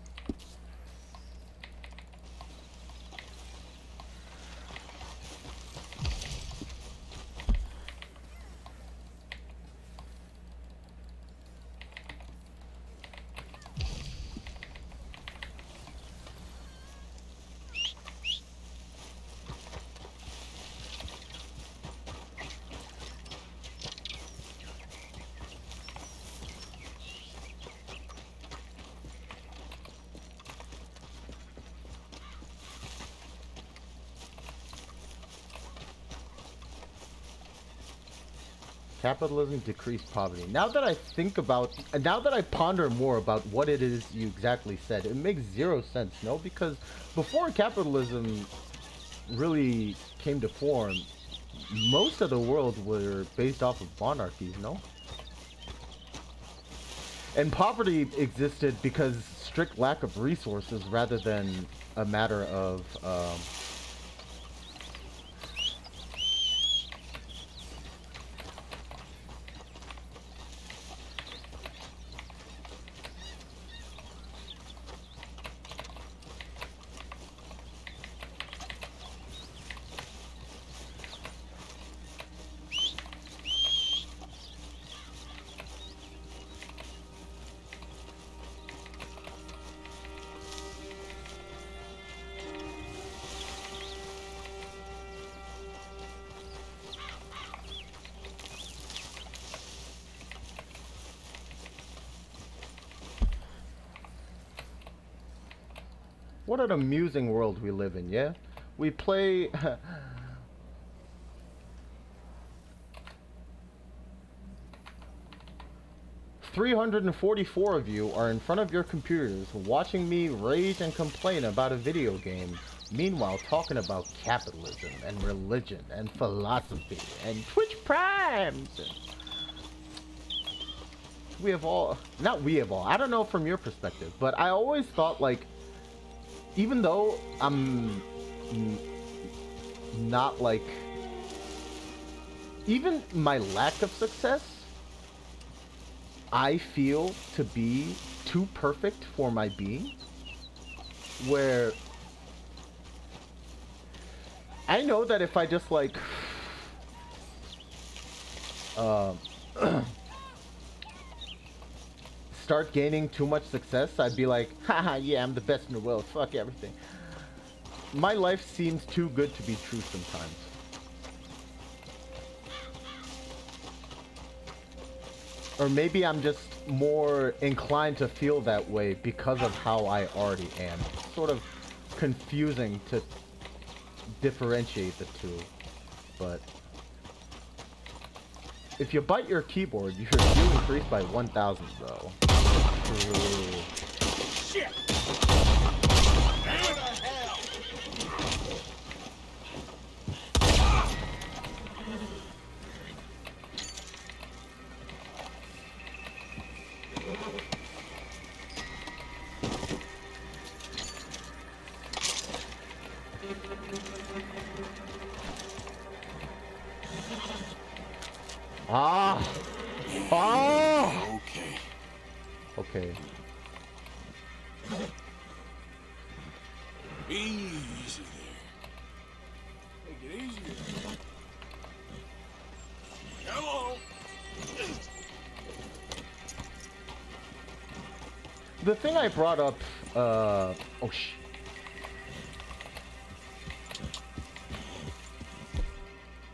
Capitalism decreased poverty. Now that I ponder more about what it is you exactly said, it makes zero sense, no? Because before capitalism really came to form, most of the world were based off of monarchies, no? And poverty existed because strict lack of resources rather than a matter of, what an amusing world we live in, yeah? We play... 344 of you are in front of your computers watching me rage and complain about a video game, meanwhile talking about capitalism and religion and philosophy and Twitch Primes. We have all... Not we have all. I don't know from your perspective, but I always thought, like, even though I'm not, like... Even my lack of success, I feel to be too perfect for my being. Where... I know that if I just, like... start gaining too much success, I'd be like, haha, yeah, I'm the best in the world, fuck everything. My life seems too good to be true sometimes. Or maybe I'm just more inclined to feel that way because of how I already am. It's sort of confusing to differentiate the two, but... If you bite your keyboard, your view increased by 1,000 though. Ooh.
Shit!
Ah! Ah!
Okay.
Okay.
Easy there. Take it easy. Come on.
The thing I brought up, oh sh...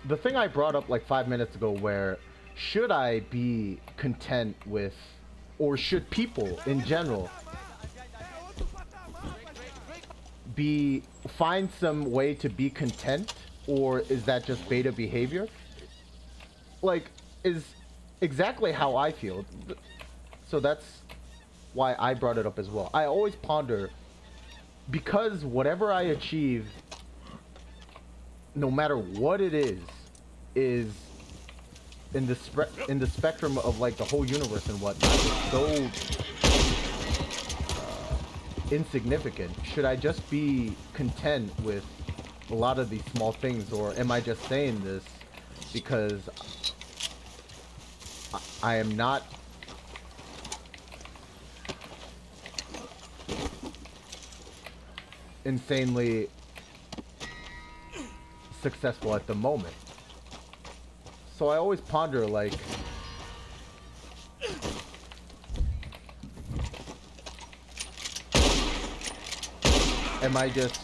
The thing I brought up like 5 minutes ago where should I be content with, or should people in general find some way to be content, or is that just beta behavior? Like, is exactly how I feel. So that's why I brought it up as well. I always ponder, because whatever I achieve, no matter what it is, is in the spectrum of like the whole universe and whatnot is so insignificant. Should I just be content with a lot of these small things, or am I just saying this because I am not insanely successful at the moment? So I always ponder, like, am I just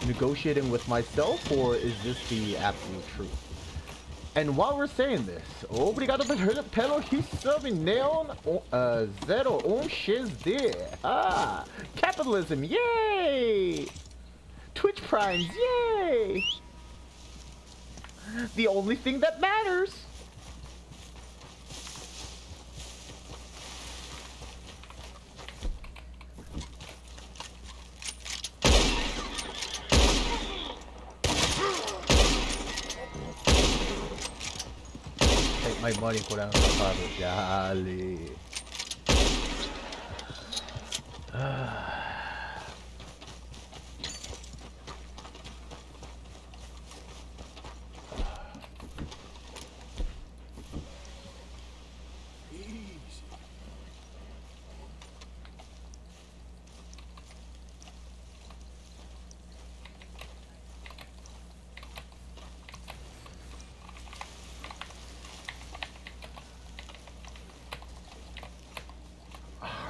negotiating with myself, or is this the absolute truth? And while we're saying this, obrigado pelo recebe neon 016D. Ah, capitalism, yay! Twitch primes, yay! The only thing that matters. Take my money, put out the jolly.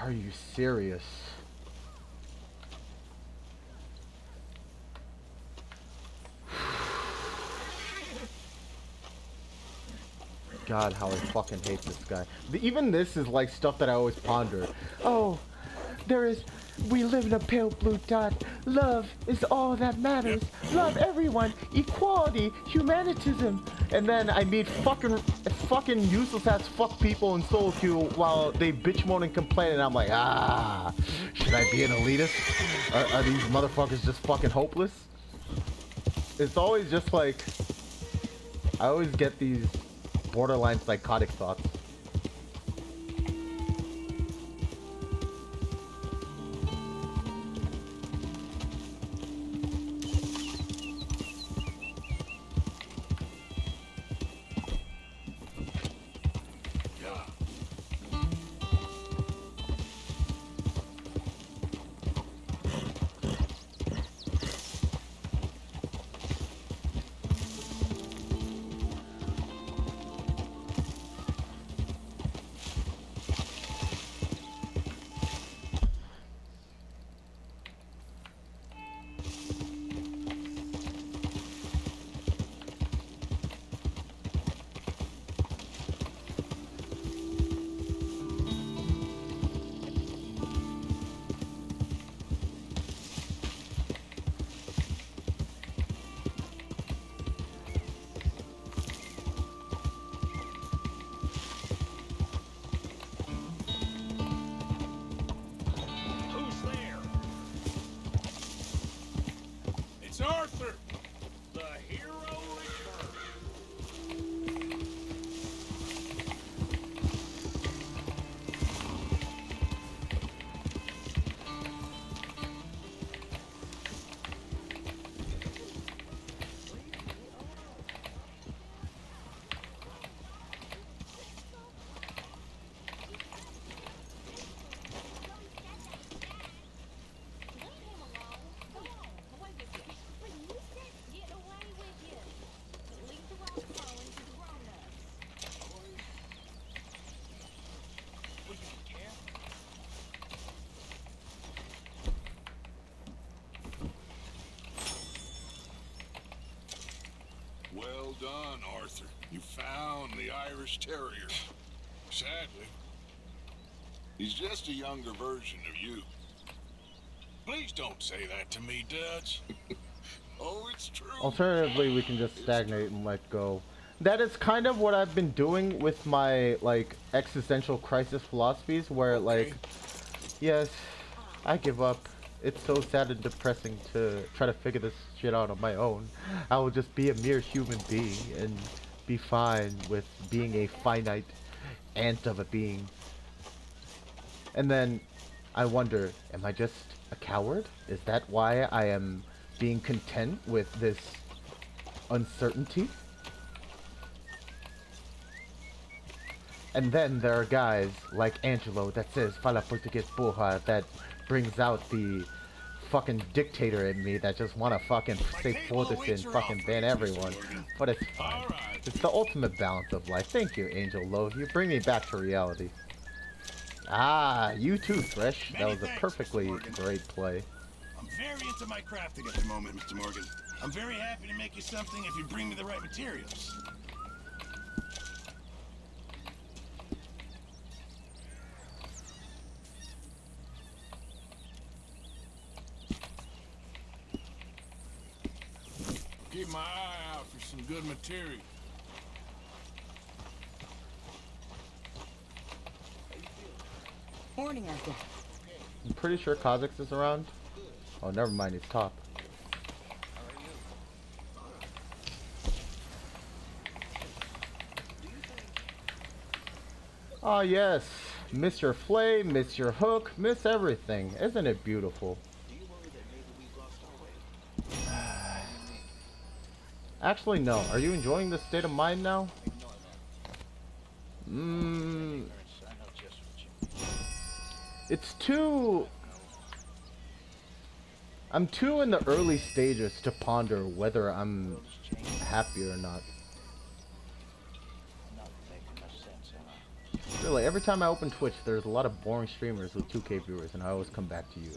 Are you serious? God, how I fucking hate this guy. Even this is like stuff that I always ponder. Oh, we live in a pale blue dot. Love is all that matters. Love everyone. Equality. Humanitism. And then I meet fucking useless ass fuck people in solo queue while they bitch moan and complain, and I'm like, should I be an elitist? Are these motherfuckers just fucking hopeless? It's always just like, I always get these borderline psychotic thoughts.
Arthur! The hero returns.
Well done, Arthur. You found the Irish Terrier. Sadly, he's just a younger version of you. Please don't say that to me, Dutch. Oh, it's true.
Alternatively, we can just stagnate and let go. That is kind of what I've been doing with my, like, existential crisis philosophies, where, like, yes, I give up. It's so sad and depressing to try to figure this shit out on my own. I will just be a mere human being and be fine with being a finite ant of a being. And then I wonder, am I just a coward? Is that why I am being content with this uncertainty? And then there are guys like Angelo that says "Fala Portuguese Porra," that brings out the fucking dictator in me that just wanna fucking say Fortis and fucking ban everyone. But it's fine. It's the ultimate balance of life. Thank you, Angel Love. You bring me back to reality. Ah, you too, Thresh. That was a perfectly great play.
I'm very into my crafting at the moment, Mr. Morgan. I'm very happy to make you something if you bring me the right materials.
Keep my eye out for some good material.
Morning, Arthur.
I'm pretty sure Kha'Zix is around. Oh, never mind, he's top. Oh yes, miss your flay, miss your hook, miss everything. Isn't it beautiful? Actually, no. Are you enjoying this state of mind now? It's too... I'm too in the early stages to ponder whether I'm happy or not. Really, every time I open Twitch, there's a lot of boring streamers with 2K viewers, and I always come back to you.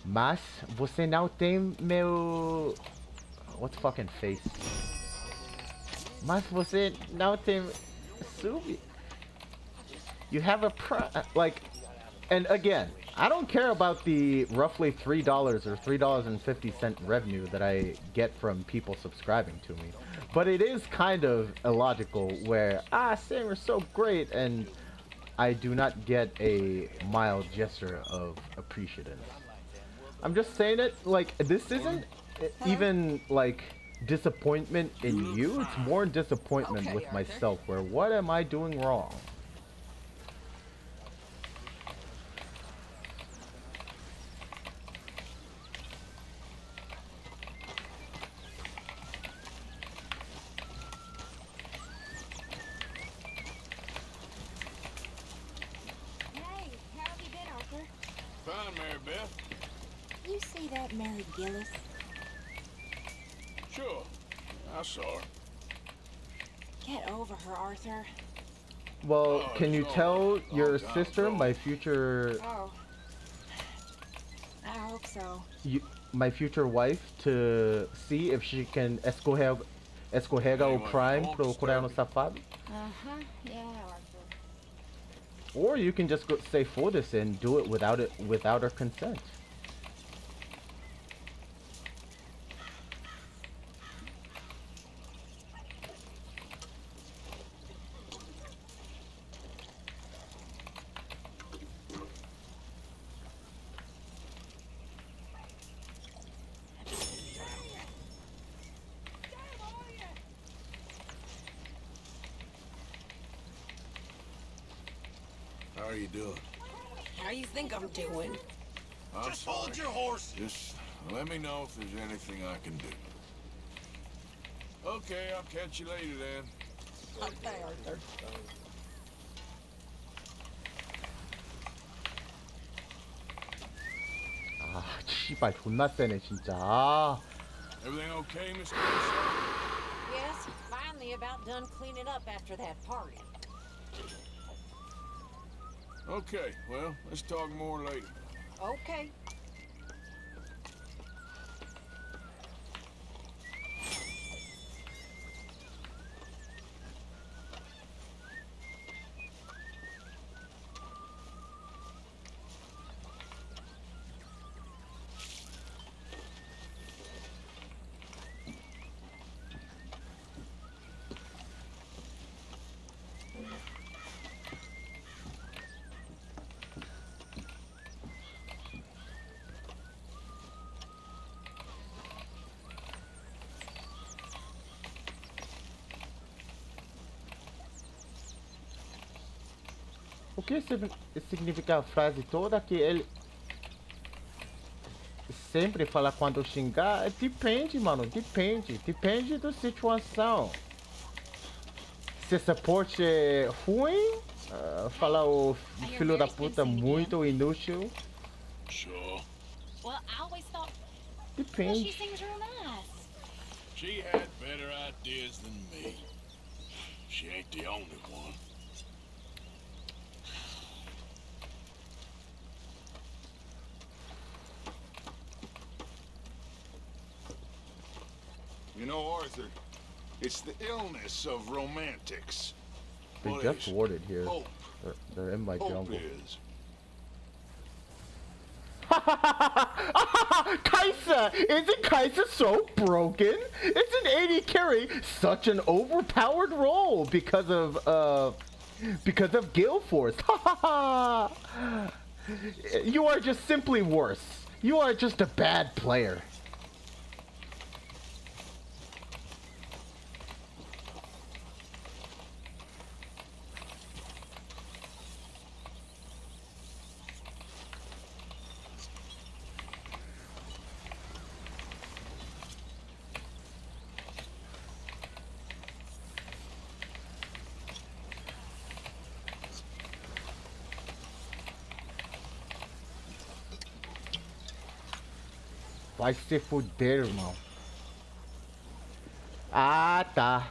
Mas, você não tem meu... What's fucking face? Mas você não tem sub. You have a like, and again, I don't care about the roughly $3 or $3.50 revenue that I get from people subscribing to me. But it is kind of illogical where, Samer's so great, and I do not get a mild gesture of appreciation. I'm just saying it, like, this isn't even, like, disappointment in you. It's more disappointment with myself, where what am I doing wrong?
You see that Mary Gillis?
Sure, I saw her.
Get over her, Arthur.
Well, can you tell your sister, my future...
Oh. I hope so.
My future wife, to see if she can escorrega o Prime pro Coreano Safado?
Yeah, Arthur.
Or you can just go say for this and do it without her consent.
How are you doing?
How you think I'm doing?
I'm
Just
sorry.
hold your horse.
Just let me know if there's anything I can do. Okay, I'll catch you later then.
Okay, Arthur.
씨발 존나 세네 진짜.
Everything okay, Miss Casey?
Yes, finally about done cleaning up after that party.
Okay, well, let's talk more later.
Okay.
que significa a frase toda que ele sempre fala quando xingar? Depende, mano, depende. Depende da situação. Se esse porte é ruim, falar o filho da puta muito inútil.
Sure.
Well, I always thought. Well, she
Depende.
seems real nice.
She had better ideas than me. She ain't the only one. You know, Arthur, it's the illness of romantics.
They
What
just
is
warded here.
hope?
They're in my
Hope
jungle.
is.
Kaiser! Isn't Kaiser so broken? Isn't AD carry such an overpowered role because of Gale Force? You are just simply worse. You are just a bad player. Vai se fuder, irmão. Ah, tá.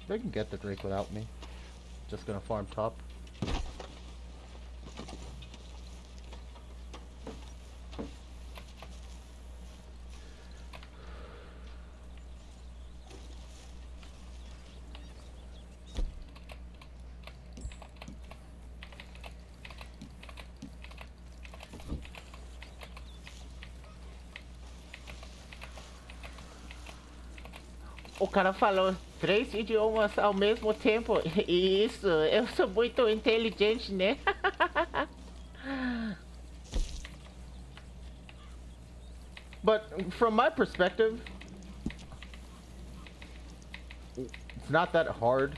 They can get the Drake without me. Just gonna farm top. O cara falou 3 idiomas ao mesmo tempo. Isso, eu sou muito inteligente, né? But from my perspective, it's not that hard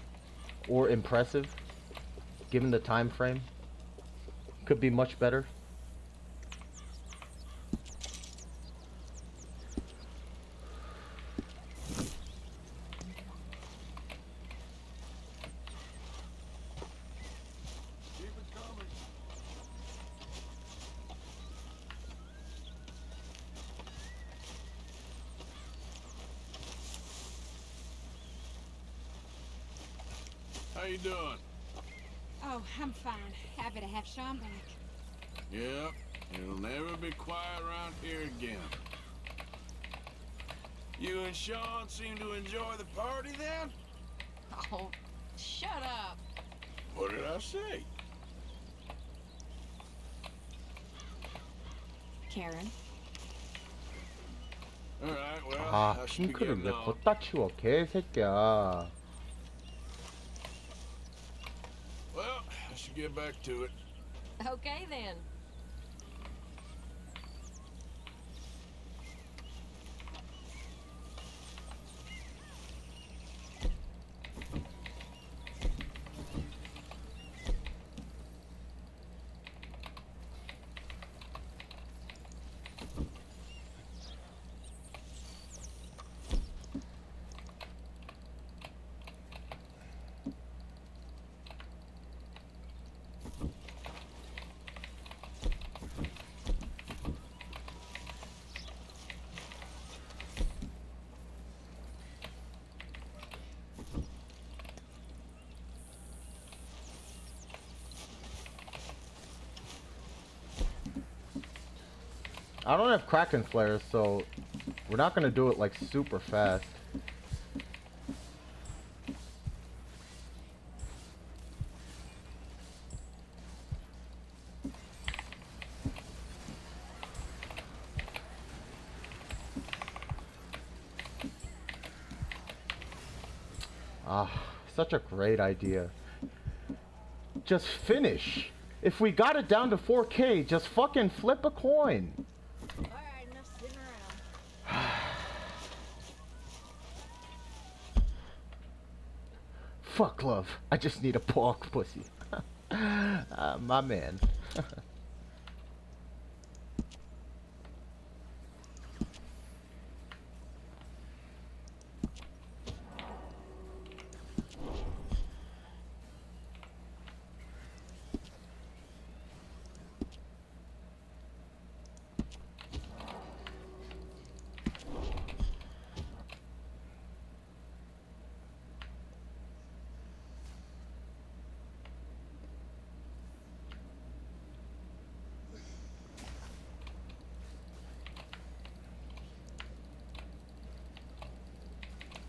or impressive given the time frame. Could be much better.
How you doing?
Oh, I'm fine. Happy to have Sean back.
Yep, it'll never be quiet around here again. You and Sean seem to enjoy the party then?
Oh, shut up.
What did I say?
Karen.
Alright, well,
아,
I should be
핑크를
getting
왜
on.
걷다 치워, 개새끼야.
Well, I should get back to it.
Okay then.
I don't have Kraken Flares, so we're not gonna do it like super fast. Ah, such a great idea. Just finish. If we got it down to 4K, just fucking flip a coin.
Alright, enough sitting around.
Fuck love. I just need a pork pussy. My man.